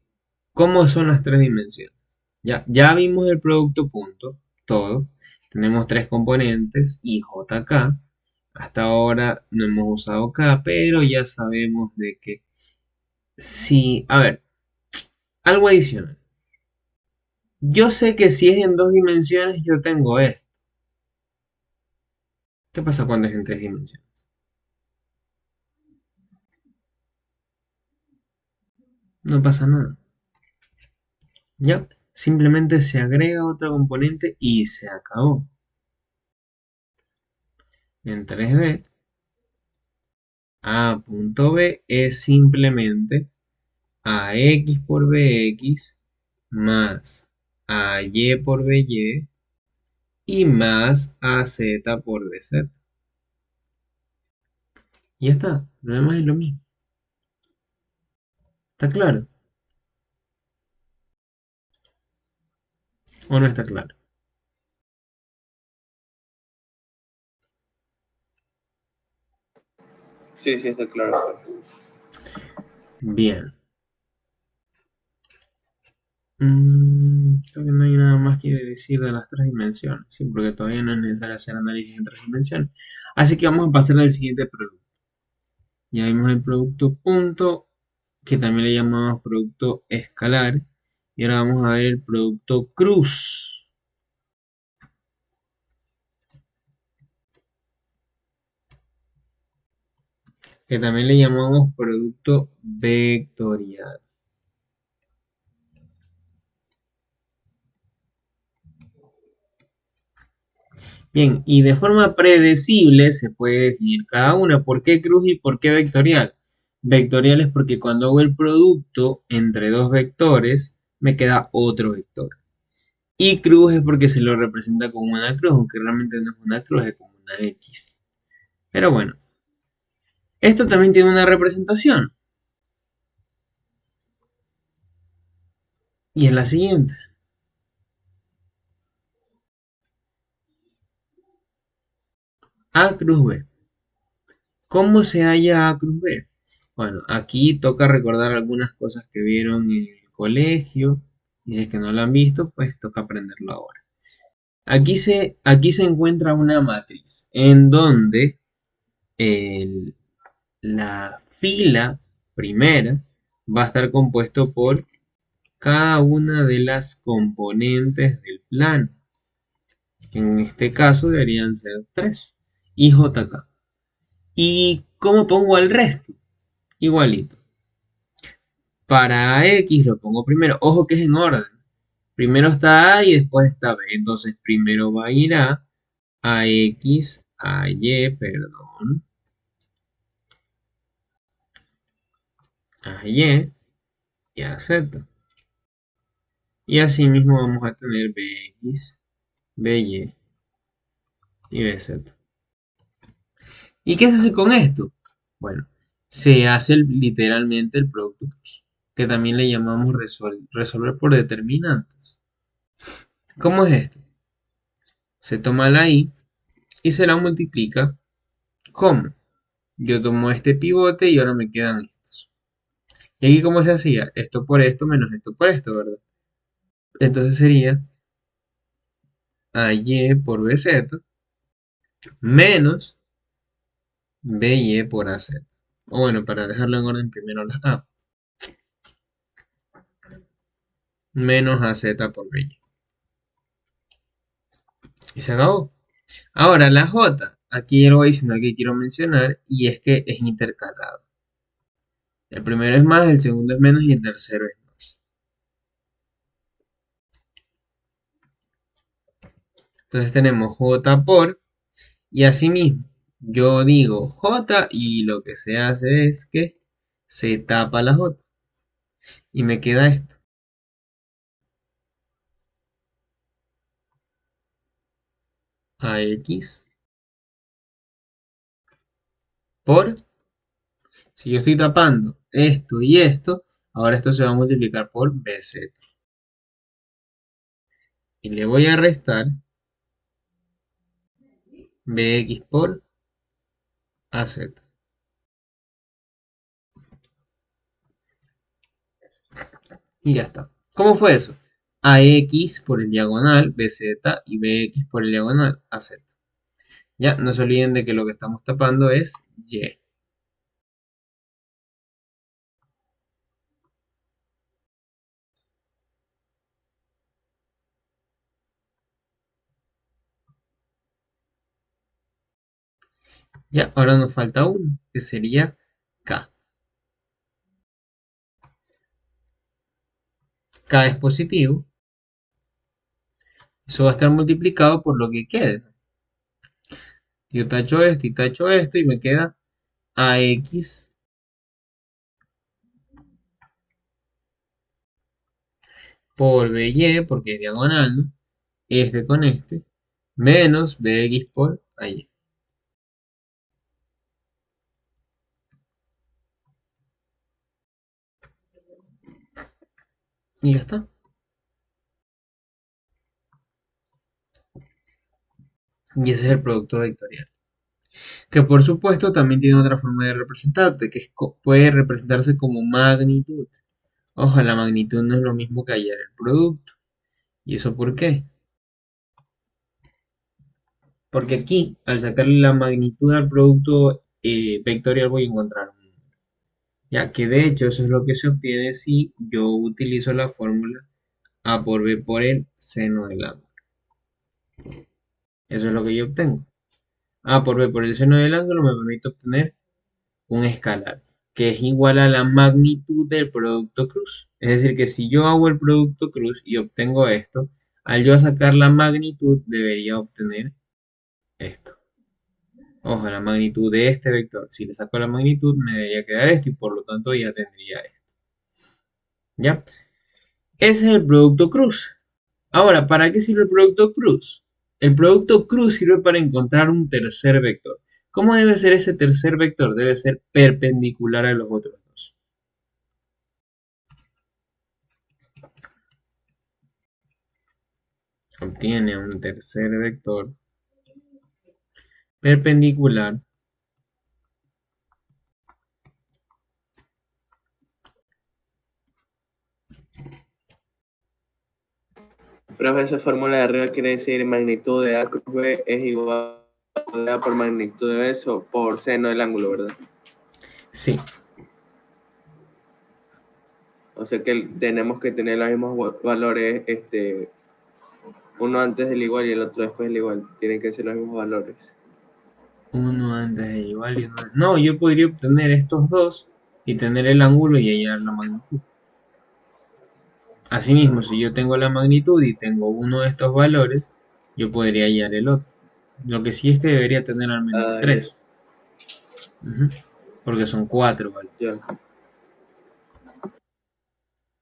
¿Cómo son las tres dimensiones? Ya vimos el producto punto, todo. Tenemos tres componentes, I, J, K. Hasta ahora no hemos usado K, pero ya sabemos de que si, a ver, algo adicional. Yo sé que si es en dos dimensiones, yo tengo esto. ¿Qué pasa cuando es en tres dimensiones? No pasa nada. Ya, simplemente se agrega otro componente y se acabó. En 3D, A punto B es simplemente AX por BX más AY por BY y más AZ por BZ. Y ya está, lo demás es lo mismo. ¿Está claro? ¿O no está claro? Sí, sí, está claro. Bien. Creo que no hay nada más que decir de las tres dimensiones, ¿sí? Porque todavía no es necesario hacer análisis en tres dimensiones. Así que vamos a pasar al siguiente producto. Ya vimos el producto punto, que también le llamamos producto escalar. Y ahora vamos a ver el producto cruz, que también le llamamos producto vectorial. Bien, y de forma predecible se puede definir cada una. ¿Por qué cruz y por qué vectorial? Vectorial es porque cuando hago el producto entre dos vectores, me queda otro vector. Y cruz es porque se lo representa como una cruz, aunque realmente no es una cruz, es como una X. Pero bueno, esto también tiene una representación. Y es la siguiente. A cruz B. ¿Cómo se halla A cruz B? Bueno, aquí toca recordar algunas cosas que vieron en el colegio. Y si es que no lo han visto, pues toca aprenderlo ahora. Aquí se encuentra una matriz en donde la fila primera va a estar compuesto por cada una de las componentes del plano, que en este caso deberían ser 3, y JK. ¿Y cómo pongo el resto? Igualito. Para X lo pongo primero. Ojo que es en orden. Primero está A y después está B. Entonces primero va a ir a X, a Y, perdón, a Y y a Z. Y así mismo vamos a tener BX, BY y BZ. ¿Y qué se hace con esto? Bueno, se hace literalmente el producto cruz, que también le llamamos resolver por determinantes. ¿Cómo es esto? Se toma la I y se la multiplica. ¿Cómo? Yo tomo este pivote y ahora me quedan estos. ¿Y aquí cómo se hacía? Esto por esto menos esto por esto, ¿verdad? Entonces sería AY por BZ menos BY por AZ. O bueno, para dejarlo en orden primero la A. Menos AZ por BY. Y se acabó. Ahora la J. Aquí hay algo adicional que quiero mencionar y es que es intercalado. El primero es más, el segundo es menos y el tercero es más. Entonces tenemos J por y asimismo yo digo J y lo que se hace es que se tapa la J y me queda esto. AX por, si yo estoy tapando esto y esto, ahora esto se va a multiplicar por BZ. Y le voy a restar BX por AZ. Y ya está. ¿Cómo fue eso? AX por el diagonal BZ y BX por el diagonal AZ. Ya, no se olviden de que lo que estamos tapando es Y. Ya, ahora nos falta uno, que sería K. K es positivo. Eso va a estar multiplicado por lo que quede. Yo tacho esto y tacho esto y me queda AX por BY, porque es diagonal, ¿no? Este con este, menos BX por AY. Y ya está. Y ese es el producto vectorial. Que por supuesto también tiene otra forma de representarte, que puede representarse como magnitud. Ojo, la magnitud no es lo mismo que hallar el producto. ¿Y eso por qué? Porque aquí, al sacarle la magnitud al producto vectorial, voy a encontrar un número. Ya que de hecho eso es lo que se obtiene si yo utilizo la fórmula A por B por el seno del ángulo. Eso es lo que yo obtengo. A por B por el seno del ángulo me permite obtener un escalar, que es igual a la magnitud del producto cruz. Es decir, que si yo hago el producto cruz y obtengo esto, al yo sacar la magnitud debería obtener esto. Ojo, la magnitud de este vector. Si le saco la magnitud me debería quedar esto y por lo tanto ya tendría esto. ¿Ya? Ese es el producto cruz. Ahora, ¿para qué sirve el producto cruz? El producto cruz sirve para encontrar un tercer vector. ¿Cómo debe ser ese tercer vector? Debe ser perpendicular a los otros dos. Obtiene un tercer vector perpendicular Profe, esa fórmula de arriba quiere decir magnitud de A cruz B es igual a A por magnitud de eso por seno del ángulo, ¿verdad? Sí, O sea que tenemos que tener los mismos valores, uno antes del igual y el otro después del igual. Tienen que ser los mismos valores. uno antes de igual y uno antes. No, yo podría obtener estos dos y tener el ángulo y hallar la magnitud. Asimismo, si yo tengo la magnitud y tengo uno de estos valores, yo podría hallar el otro. Lo que sí es que debería tener al menos Ah, ya, tres. Porque son cuatro valores. ya.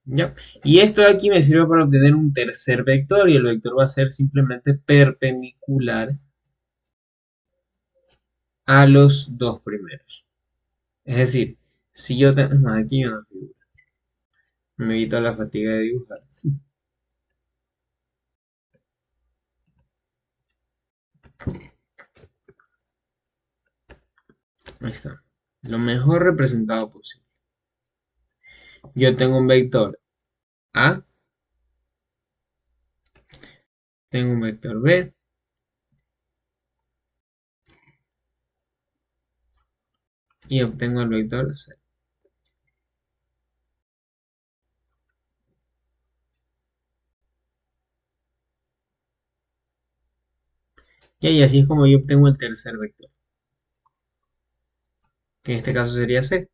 ¿Ya? Y esto de aquí me sirve para obtener un tercer vector y el vector va a ser simplemente perpendicular a los dos primeros. Es decir, si yo tengo... Más aquí una figura. Me evito la fatiga de dibujar. Ahí está. Lo mejor representado posible. Yo tengo un vector A, tengo un vector B y obtengo el vector C. Y así es como yo obtengo el tercer vector, que en este caso sería C,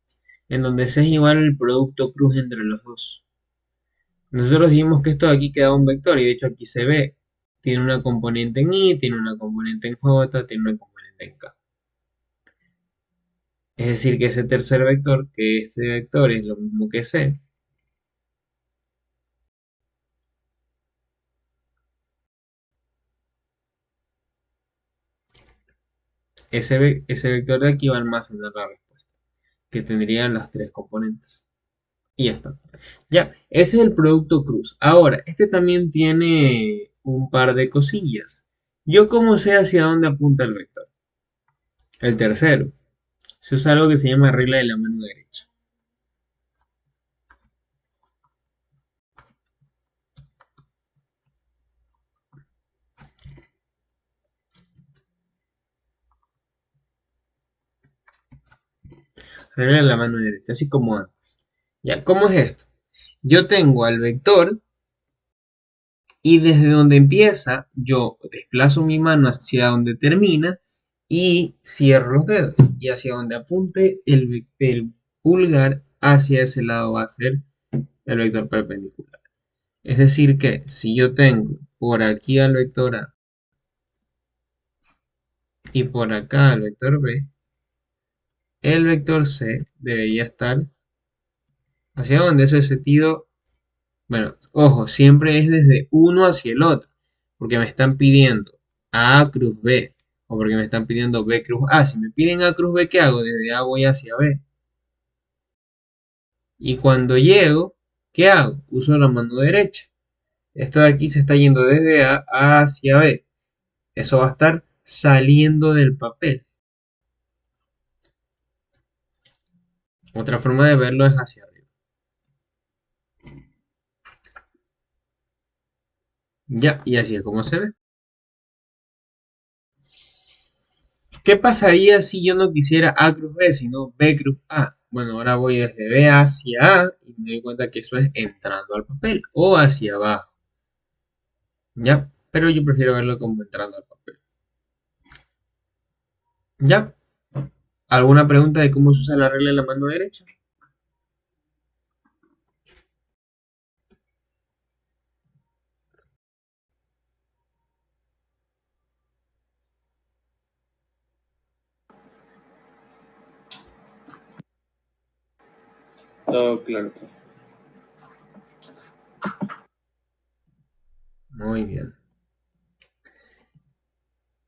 en donde C es igual al producto cruz entre los dos. Nosotros dijimos que esto de aquí queda un vector y de hecho aquí se ve. Tiene una componente en I, tiene una componente en J, tiene una componente en K. Es decir, que ese tercer vector, que este vector es lo mismo que C, ese vector de aquí va a almacenar la respuesta, que tendría las tres componentes. Y ya está. Ya, ese es el producto cruz. Ahora, este también tiene un par de cosillas. ¿Yo cómo sé hacia dónde apunta el vector? El tercero. Se usa algo que se llama regla de la mano derecha. Regla de la mano derecha, así como antes. Ya, ¿cómo es esto? Yo tengo al vector y desde donde empieza, yo desplazo mi mano hacia donde termina y cierro los dedos. Y hacia donde apunte el pulgar, hacia ese lado va a ser el vector perpendicular. Es decir que si yo tengo por aquí al vector A y por acá al vector B, el vector C debería estar hacia donde eso es sentido. Bueno, ojo, siempre es desde uno hacia el otro, porque me están pidiendo A cruz B, o porque me están pidiendo B cruz A. Si me piden A cruz B, ¿qué hago? Desde A voy hacia B. Y cuando llego, ¿qué hago? Uso la mano derecha. Esto de aquí se está yendo desde A hacia B. Eso va a estar saliendo del papel. Otra forma de verlo es hacia arriba. Ya, y así es como se ve. ¿Qué pasaría si yo no quisiera A cruz B, sino B cruz A? Bueno, ahora voy desde B hacia A y me doy cuenta que eso es entrando al papel o hacia abajo. ¿Ya? Pero yo prefiero verlo como entrando al papel. ¿Ya? ¿Alguna pregunta de cómo se usa la regla de la mano derecha? Todo claro. Muy bien.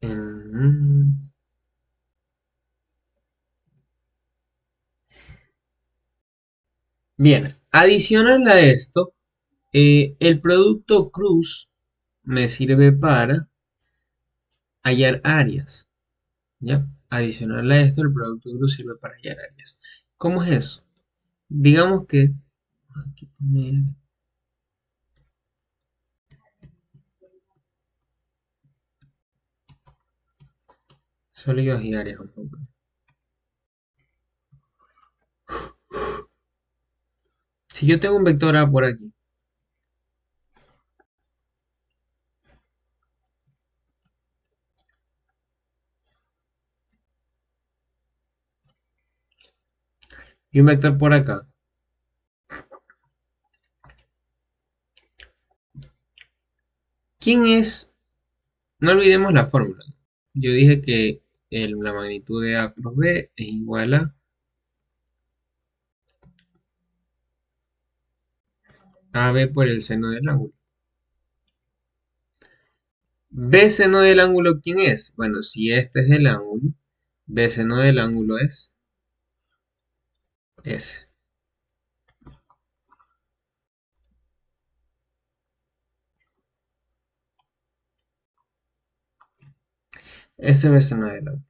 Mm, Bien, adicional a esto, el producto cruz me sirve para hallar áreas. ¿Ya? Adicional a esto, el producto cruz sirve para hallar áreas. ¿Cómo es eso? Digamos que aquí poner sólidos y áreas. Vamos a poner. Si yo tengo un vector A por aquí y un vector por acá, ¿quién es? No olvidemos la fórmula. Yo dije que la magnitud de A cruz B es igual a AB por el seno del ángulo. B seno del ángulo, ¿quién es? Bueno, si este es el ángulo, B seno del ángulo es S. Ese B seno del ángulo.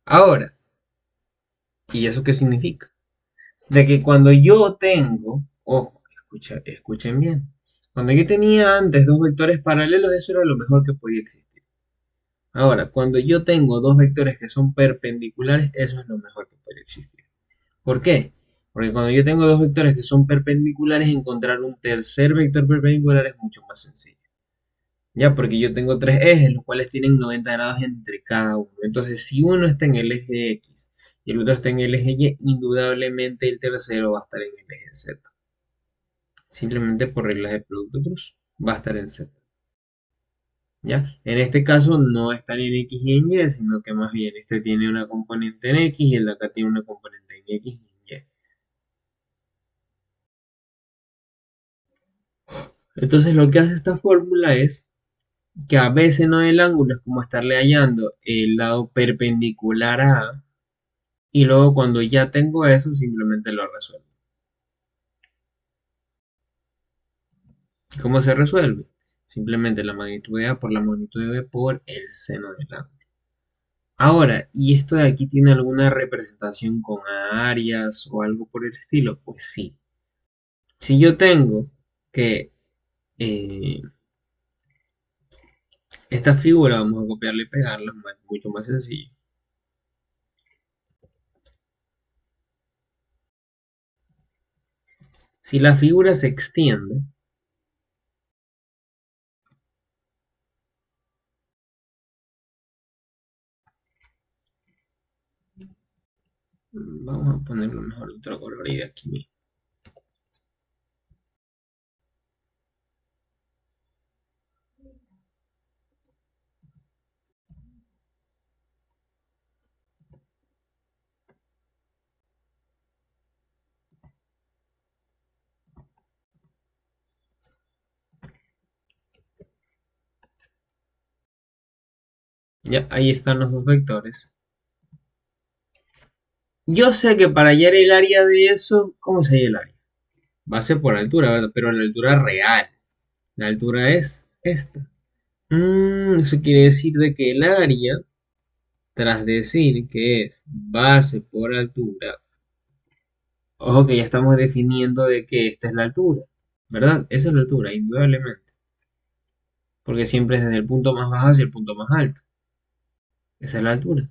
Ahora, ¿y eso qué significa? De que cuando yo tengo, ojo, escuchen bien, cuando yo tenía antes dos vectores paralelos, eso era lo mejor que podía existir. Ahora, cuando yo tengo dos vectores que son perpendiculares, eso es lo mejor que puede existir. ¿Por qué? Porque cuando yo tengo dos vectores que son perpendiculares, encontrar un tercer vector perpendicular es mucho más sencillo. Ya, porque yo tengo tres ejes, los cuales tienen 90 grados entre cada uno. Entonces, si uno está en el eje X y el otro está en el eje Y, indudablemente el tercero va a estar en el eje Z. Simplemente por reglas de producto cruz, va a estar en Z. ¿Ya? En este caso no está ni en X y en Y, sino que más bien este tiene una componente en X y el de acá tiene una componente en X y en Y. Entonces lo que hace esta fórmula es que a veces no el ángulo es como estarle hallando el lado perpendicular a A y luego cuando ya tengo eso simplemente lo resuelvo. ¿Cómo se resuelve? Simplemente la magnitud de A por la magnitud de B por el seno del ángulo. Ahora, ¿y esto de aquí tiene alguna representación con áreas o algo por el estilo? Pues sí. Si yo tengo que eh, esta figura, vamos a copiarla y pegarla, mucho más sencillo. Si la figura se extiende, vamos a ponerlo mejor otro colorido aquí mismo. Ya, ahí están los dos vectores. Yo sé que para hallar el área de eso, ¿cómo se halla el área? Va a ser por altura, ¿verdad? Pero la altura real. La altura es esta. Eso quiere decir de que el área, tras decir que es base por altura, ojo que ya estamos definiendo de que esta es la altura, ¿verdad? Esa es la altura, indudablemente. Porque siempre es desde el punto más bajo hacia el punto más alto. Esa es la altura.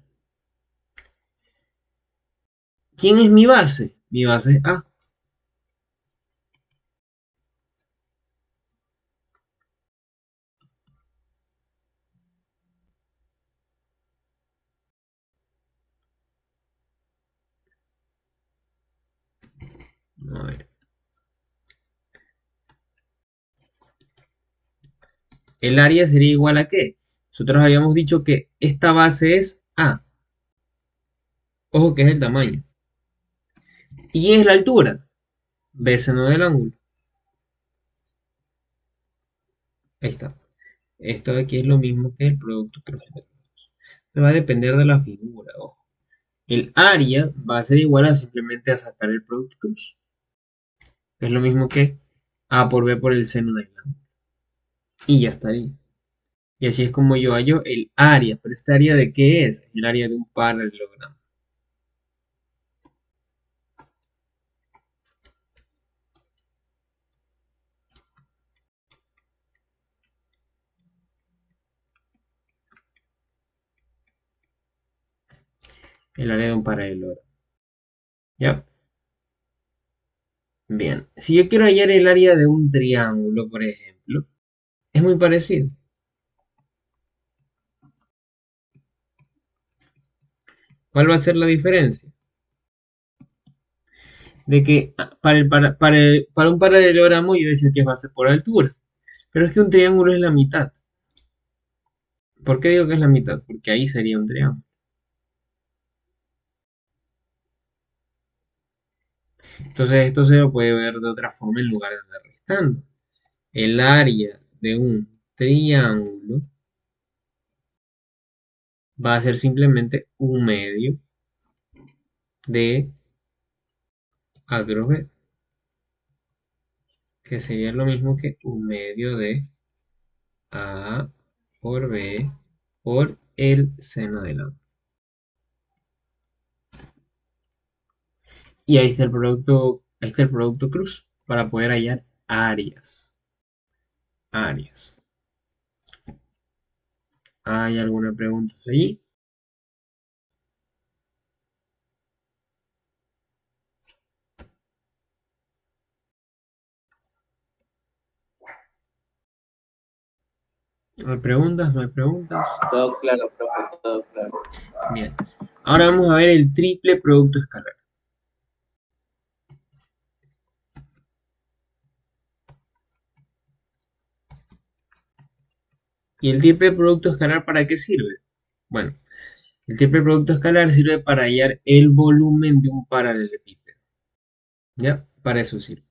¿Quién es mi base? Mi base es A. A ver. ¿El área sería igual a qué? Nosotros habíamos dicho que esta base es A. Ojo que es el tamaño. ¿Y es la altura? B seno del ángulo. Ahí está. Esto de aquí es lo mismo que el producto cruz. Va a depender de la figura, ojo. El área va a ser igual a simplemente a sacar el producto cruz. Es lo mismo que A por B por el seno del ángulo. Y ya estaría. Y así es como yo hallo el área. ¿Pero este área de qué es? El área de un paralelogramo. El área de un paralelogramo. ¿Ya? Bien. Si yo quiero hallar el área de un triángulo, por ejemplo, es muy parecido. ¿Cuál va a ser la diferencia? De que para un paralelogramo yo decía que es base por altura. Pero es que un triángulo es la mitad. ¿Por qué digo que es la mitad? Porque ahí sería un triángulo. Entonces esto se lo puede ver de otra forma en lugar de andar restando. El área de un triángulo va a ser simplemente un medio de A cruz B, que sería lo mismo que un medio de A por B por el seno del ángulo. Y ahí está el producto cruz para poder hallar áreas. Áreas. ¿Hay alguna pregunta ahí? ¿No hay preguntas? ¿No hay preguntas? Todo claro, profe, todo claro. Bien. Ahora vamos a ver el triple producto escalar. ¿Y el triple producto escalar para qué sirve? Bueno, el triple producto escalar sirve para hallar el volumen de un paralelepípedo. ¿Ya? Para eso sirve.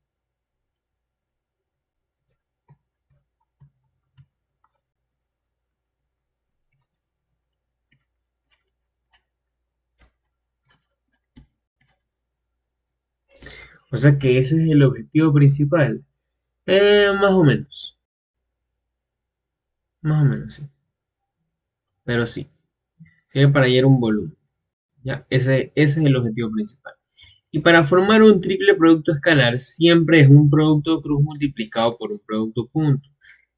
O sea que ese es el objetivo principal. Más o menos. Más o menos, sí. Pero sí. Sirve para hallar un volumen. ¿Ya? Ese es el objetivo principal. Y para formar un triple producto escalar siempre es un producto cruz multiplicado por un producto punto.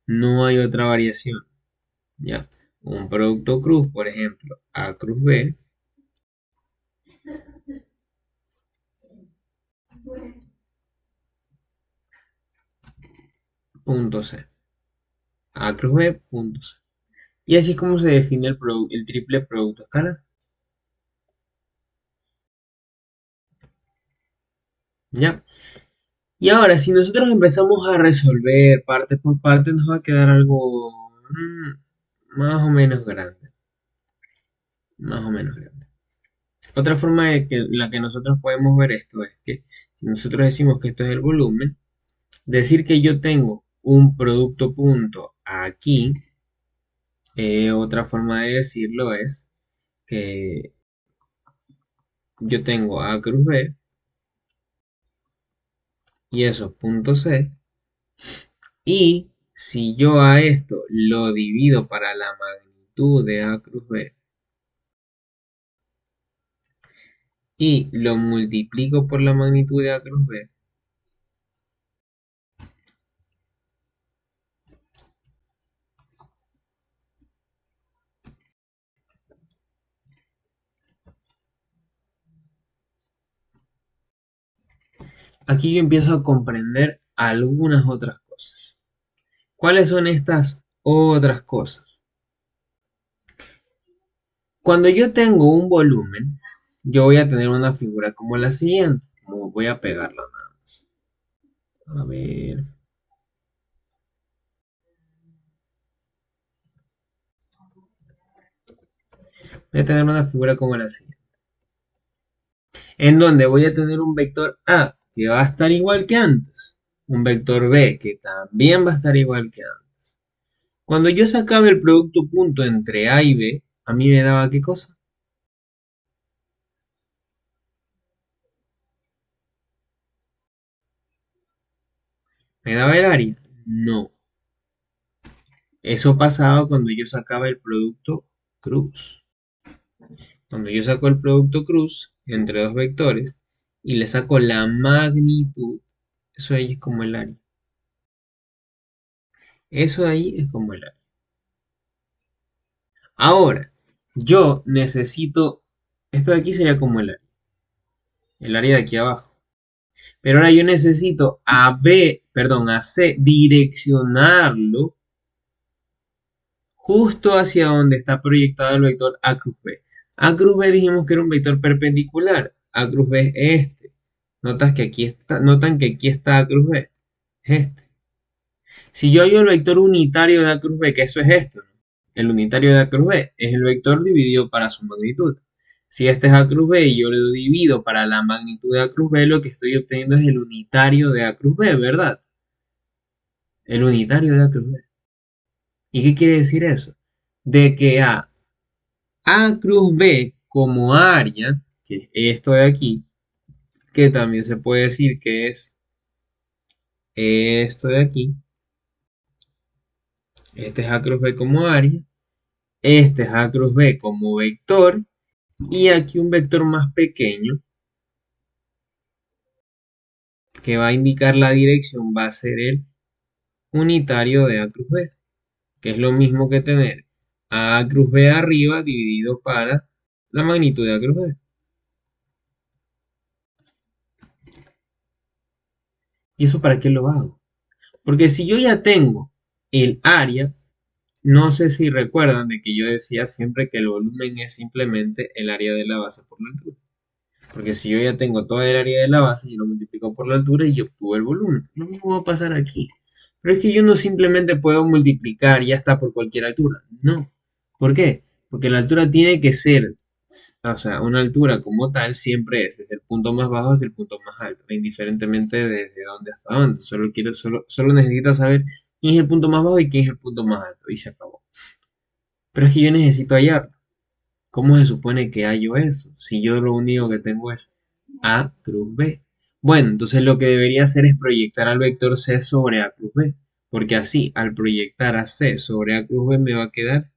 No hay otra variación. ¿Ya? Un producto cruz, por ejemplo, A cruz B, punto C. A cruz B, punto C. Y así es como se define el triple producto escalar. ¿Ya? Y ahora, si nosotros empezamos a resolver parte por parte, nos va a quedar algo más o menos grande. Más o menos grande. Otra forma de que la que nosotros podemos ver esto es que si nosotros decimos que esto es el volumen, decir que yo tengo un producto punto aquí, otra forma de decirlo es que yo tengo A cruz B y eso es punto C. Y si yo a esto lo divido para la magnitud de A cruz B y lo multiplico por la magnitud de A cruz B, aquí yo empiezo a comprender algunas otras cosas. ¿Cuáles son estas otras cosas? Cuando yo tengo un volumen, yo voy a tener una figura como la siguiente. Como voy a pegarla nada más. A ver. Voy a tener una figura como la siguiente. En donde voy a tener un vector A que va a estar igual que antes. Un vector B que también va a estar igual que antes. Cuando yo sacaba el producto punto entre A y B, a mí me daba ¿qué cosa? ¿Me daba el área? No. Eso pasaba cuando yo sacaba el producto cruz. Cuando yo saco el producto cruz entre dos vectores y le saco la magnitud, eso ahí es como el área. Eso ahí es como el área. Ahora, yo necesito, esto de aquí sería como el área de aquí abajo. Pero ahora yo necesito a B, perdón, a C direccionarlo justo hacia donde está proyectado el vector A cruz B. A cruz B dijimos que era un vector perpendicular. A cruz B es este. Notan que aquí está A cruz B. Es este. Si yo hallo el vector unitario de A cruz B, que eso es esto, ¿no? El unitario de A cruz B es el vector dividido para su magnitud. Si este es A cruz B y yo lo divido para la magnitud de A cruz B, lo que estoy obteniendo es el unitario de A cruz B, ¿verdad? El unitario de A cruz B. ¿Y qué quiere decir eso? De que A cruz B como área, que es esto de aquí, que también se puede decir que es esto de aquí, este es A cruz B como área, este es A cruz B como vector, y aquí un vector más pequeño que va a indicar la dirección va a ser el unitario de A cruz B, que es lo mismo que tener A cruz B arriba dividido para la magnitud de A cruz B. ¿Y eso para qué lo hago? Porque si yo ya tengo el área, no sé si recuerdan de que yo decía siempre que el volumen es simplemente el área de la base por la altura. Porque si yo ya tengo toda el área de la base, yo lo multiplico por la altura y yo obtuve el volumen. Lo mismo va a pasar aquí. Pero es que yo no simplemente puedo multiplicar y ya está por cualquier altura. No. ¿Por qué? Porque la altura tiene que ser, o sea, una altura como tal siempre es desde el punto más bajo hasta el punto más alto, indiferentemente desde dónde hasta dónde. Solo necesitas saber quién es el punto más bajo y quién es el punto más alto. Y se acabó. Pero es que yo necesito hallarlo. ¿Cómo se supone que hallo eso? Si yo lo único que tengo es A cruz B. Bueno, entonces lo que debería hacer es proyectar al vector C sobre A cruz B. Porque así, al proyectar a C sobre A cruz B, me va a quedar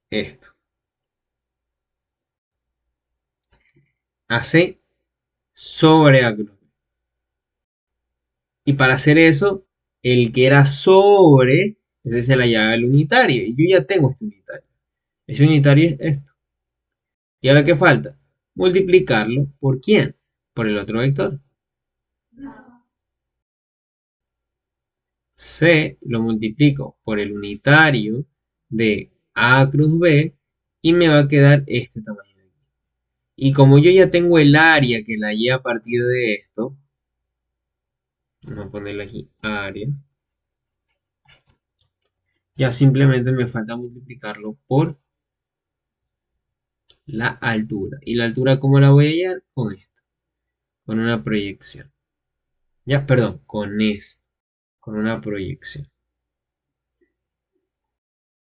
esto. AC sobre A cruz B. Y para hacer eso, el que era sobre, ese se la llave el unitario. Y yo ya tengo este unitario. Ese unitario es esto. ¿Y ahora qué falta? multiplicarlo ¿por quién? Por el otro vector. C lo multiplico por el unitario de A cruz B y me va a quedar este tamaño. Y como yo ya tengo el área que la hallé a partir de esto, vamos a ponerle aquí área, ya simplemente me falta multiplicarlo por la altura. ¿Y la altura cómo la voy a hallar? Con esto, con una proyección. Ya, perdón, con esto, con una proyección.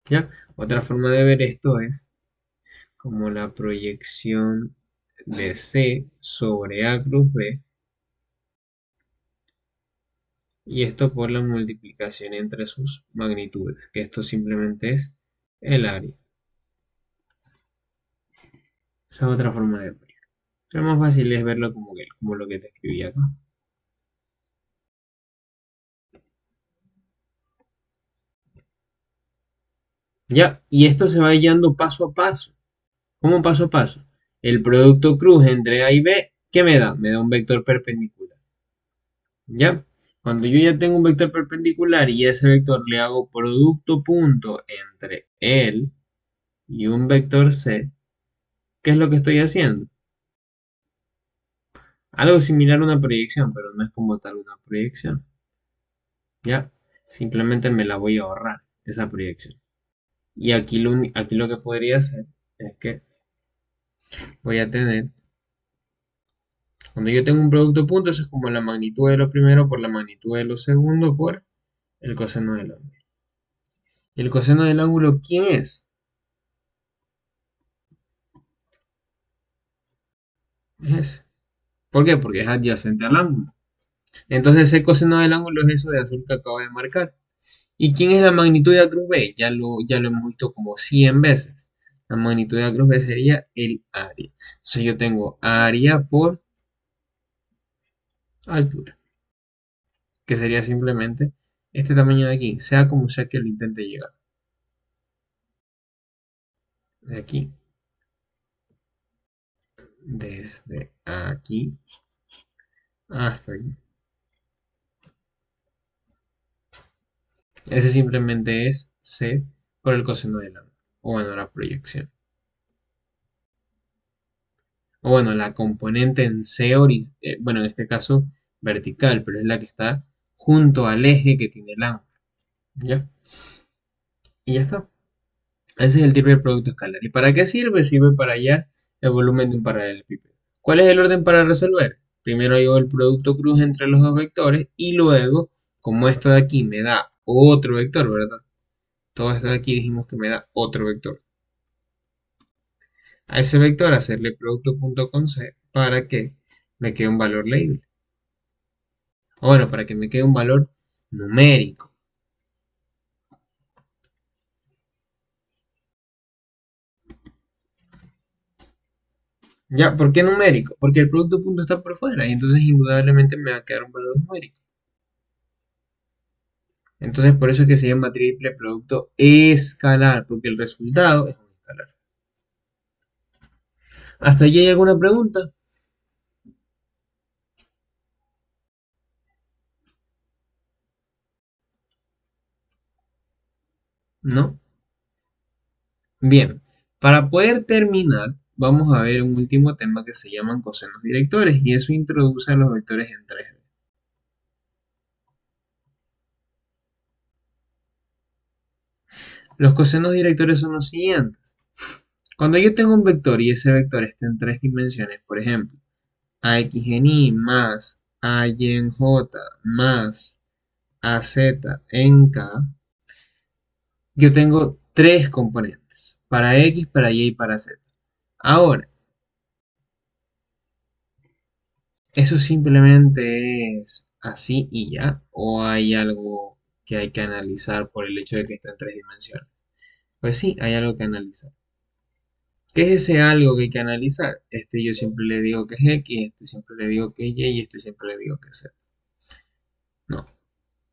¿Ya? Otra forma de ver esto es como la proyección de C sobre A cruz B. Y esto por la multiplicación entre sus magnitudes, que esto simplemente es el área. Esa es otra forma de verlo. Pero más fácil es verlo como lo que te escribí acá. Ya, y esto se va hallando paso a paso. ¿Cómo paso a paso? El producto cruz entre A y B, ¿qué me da? Me da un vector perpendicular. ¿Ya? Cuando yo ya tengo un vector perpendicular y a ese vector le hago producto punto entre él y un vector C, ¿qué es lo que estoy haciendo? Algo similar a una proyección, pero no es como tal una proyección. ¿Ya? Simplemente me la voy a ahorrar, esa proyección. Y aquí lo que podría hacer es que voy a tener, cuando yo tengo un producto punto, eso es como la magnitud de lo primero por la magnitud de lo segundo por el coseno del ángulo. ¿Y el coseno del ángulo quién es? Es ese. ¿Por qué? Porque es adyacente al ángulo. Entonces ese coseno del ángulo es eso de azul que acabo de marcar. ¿Y quién es la magnitud de A cruz B? Ya lo hemos visto como 100 veces. La magnitud de A cruz B sería el área. Entonces yo tengo área por altura, que sería simplemente este tamaño de aquí, sea como sea que lo intente llegar. De aquí, desde aquí hasta aquí. Ese simplemente es C por el coseno del ángulo. O bueno, la proyección. O bueno, la componente en C, bueno, en este caso vertical, pero es la que está junto al eje que tiene el ángulo. ¿Ya? Y ya está. Ese es el tipo de producto escalar. ¿Y para qué sirve? Sirve para hallar el volumen de un paralelepípedo. ¿Cuál es el orden para resolver? Primero hallo el producto cruz entre los dos vectores y luego, como esto de aquí me da otro vector, ¿verdad? Todo esto de aquí dijimos que me da otro vector. A ese vector hacerle producto punto con C para que me quede un valor leíble. O bueno, para que me quede un valor numérico. Ya, ¿por qué numérico? Porque el producto punto está por fuera y entonces indudablemente me va a quedar un valor numérico. Entonces por eso es que se llama triple producto escalar, porque el resultado es un escalar. ¿Hasta allí hay alguna pregunta? ¿No? Bien, para poder terminar, vamos a ver un último tema que se llaman cosenos directores y eso introduce a los vectores en 3D. Los cosenos directores son los siguientes. Cuando yo tengo un vector y ese vector está en 3 dimensiones, por ejemplo, ax en y más ay en j más az en k, yo tengo 3 componentes, para x, para y para z. Ahora, ¿eso simplemente es así y ya? ¿O hay algo que hay que analizar por el hecho de que está en 3 dimensiones? Pues sí, hay algo que analizar. ¿Qué es ese algo que hay que analizar? Este yo siempre le digo que es x, este siempre le digo que es y este siempre le digo que es z. No,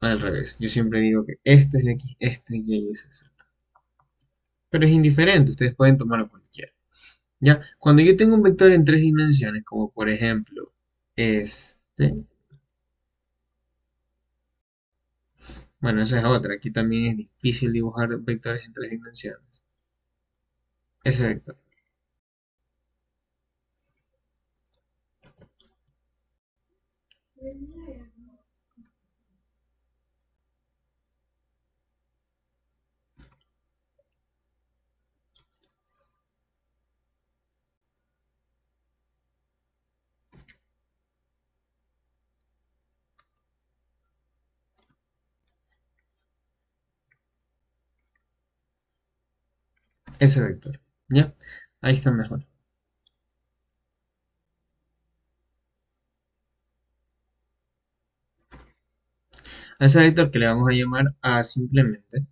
al revés. Yo siempre digo que este es x, este es y este es z. Pero es indiferente, ustedes pueden tomar cualquiera. ¿Ya? Cuando yo tengo un vector en tres dimensiones, como por ejemplo este, bueno, esa es otra, aquí también es difícil dibujar vectores en tres dimensiones. Ese vector. Ese vector. ¿Ya? Ahí está mejor. A ese vector que le vamos a llamar A simplemente.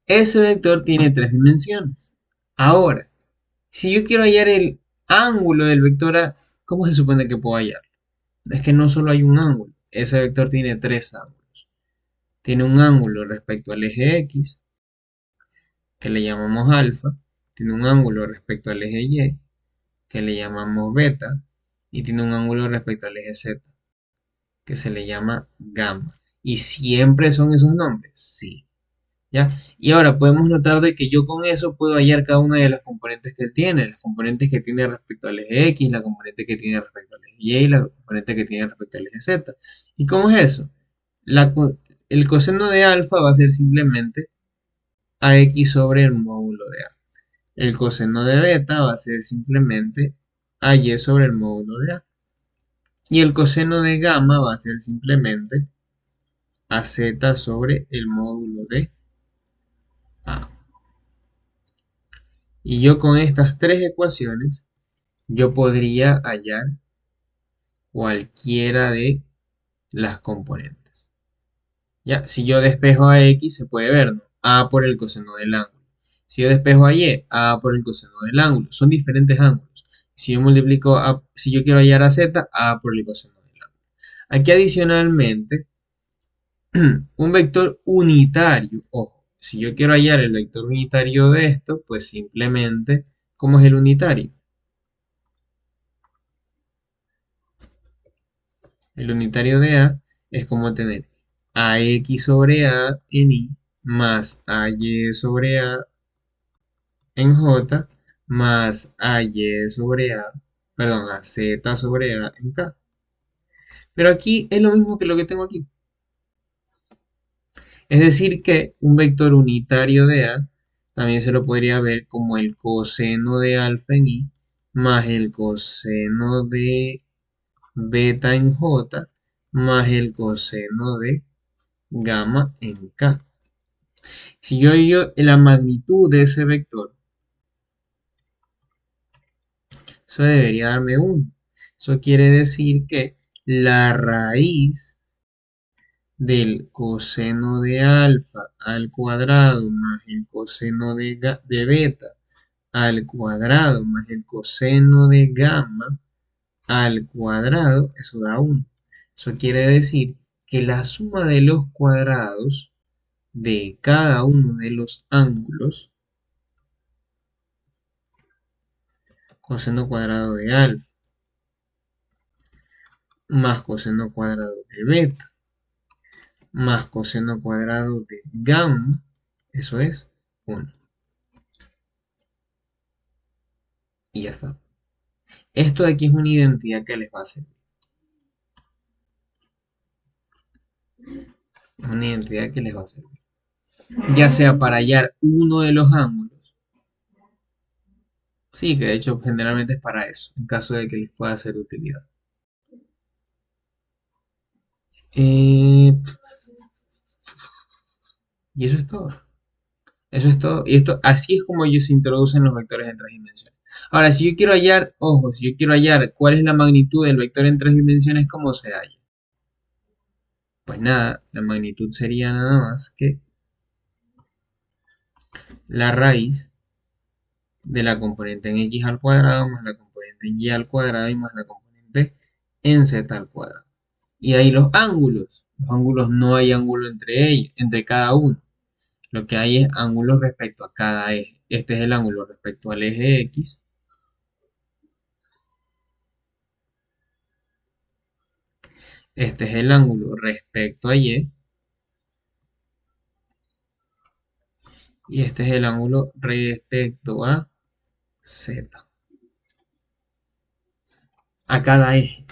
Ese vector tiene tres dimensiones. Ahora, si yo quiero hallar el ángulo del vector A, ¿cómo se supone que puedo hallarlo? Es que no solo hay un ángulo. Ese vector tiene tres ángulos. Tiene un ángulo respecto al eje X, que le llamamos alfa. Tiene un ángulo respecto al eje Y, que le llamamos beta. Y tiene un ángulo respecto al eje Z, que se le llama gamma. ¿Y siempre son esos nombres? Sí. ¿Ya? Y ahora podemos notar de que yo con eso puedo hallar cada una de las componentes que él tiene, las componentes que tiene respecto al eje X, la componente que tiene respecto al eje Y y la componente que tiene respecto al eje Z. ¿Y cómo es eso? El coseno de alfa va a ser simplemente AX sobre el módulo de A. El coseno de beta va a ser simplemente AY sobre el módulo de A. Y el coseno de gamma va a ser simplemente AZ sobre el módulo de A. Y yo con estas tres ecuaciones, yo podría hallar cualquiera de las componentes. Ya, si yo despejo a X, se puede ver, ¿no? A por el coseno del ángulo. Si yo despejo a Y, A por el coseno del ángulo. Son diferentes ángulos. Si yo multiplico si yo quiero hallar a Z, A por el coseno del ángulo. Aquí adicionalmente, un vector unitario. Ojo, si yo quiero hallar el vector unitario de esto, pues simplemente, ¿cómo es el unitario? El unitario de A es como tener AX sobre A en I más AY sobre A en J más AY sobre A, perdón, AZ sobre A en K. Pero aquí es lo mismo que lo que tengo aquí. Es decir que un vector unitario de A también se lo podría ver como el coseno de alfa en I más el coseno de beta en J más el coseno de gamma en K. Si yo hallo la magnitud de ese vector, eso debería darme 1. Eso quiere decir que la raíz del coseno de alfa al cuadrado más el coseno de beta al cuadrado más el coseno de gamma al cuadrado, eso da 1. Eso quiere decir que la suma de los cuadrados de cada uno de los ángulos, coseno cuadrado de alfa más coseno cuadrado de beta más coseno cuadrado de gamma, eso es 1. Y ya está. Esto de aquí es una identidad que les va a servir. Una identidad que les va a servir. Ya sea para hallar uno de los ángulos. Sí, que de hecho generalmente es para eso, en caso de que les pueda ser de utilidad. Y eso es todo. Eso es todo. Y esto, así es como ellos se introducen los vectores en tres dimensiones. Ahora, si yo quiero hallar, ojo, si yo quiero hallar cuál es la magnitud del vector en tres dimensiones, ¿cómo se halla? Pues nada, la magnitud sería nada más que la raíz de la componente en x al cuadrado más la componente en y al cuadrado y más la componente en z al cuadrado. Y ahí los ángulos. Los ángulos no hay ángulo entre ellos, entre cada uno. Lo que hay es ángulos respecto a cada eje. Este es el ángulo respecto al eje X. Este es el ángulo respecto a Y. Y este es el ángulo respecto a Z. A cada eje.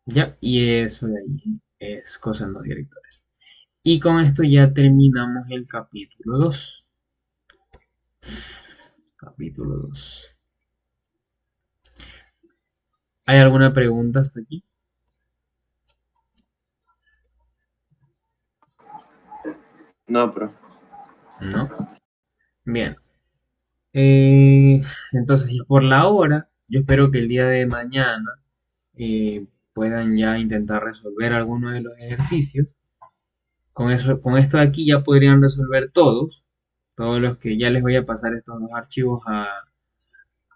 Ya, y eso de ahí es coseno directores. Y con esto ya terminamos el capítulo 2. Capítulo 2. ¿Hay alguna pregunta hasta aquí? No, pero. ¿No? Bien. Entonces, y por la hora, yo espero que el día de mañana puedan ya intentar resolver algunos de los ejercicios. Con eso, con esto de aquí ya podrían resolver todos los que ya les voy a pasar estos dos archivos a,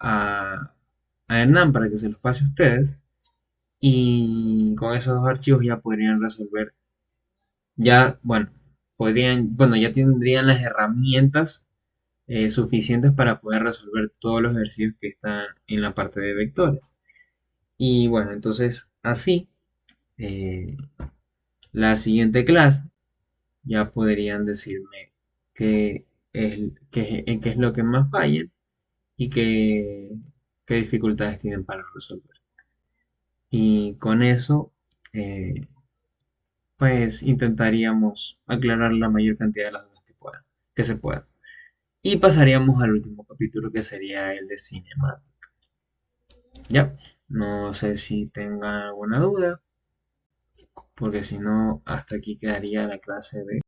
a Hernán para que se los pase a ustedes. Y con esos dos archivos ya podrían resolver, ya, bueno, ya tendrían las herramientas suficientes para poder resolver todos los ejercicios que están en la parte de vectores. Y bueno, entonces así, eh, la siguiente clase ya podrían decirme qué qué es lo que más falla y qué dificultades tienen para resolver. Y con eso, eh, pues intentaríamos aclarar la mayor cantidad de las dudas que se puedan. Y pasaríamos al último capítulo que sería el de cinema. Ya, no sé si tengan alguna duda, porque si no, hasta aquí quedaría la clase de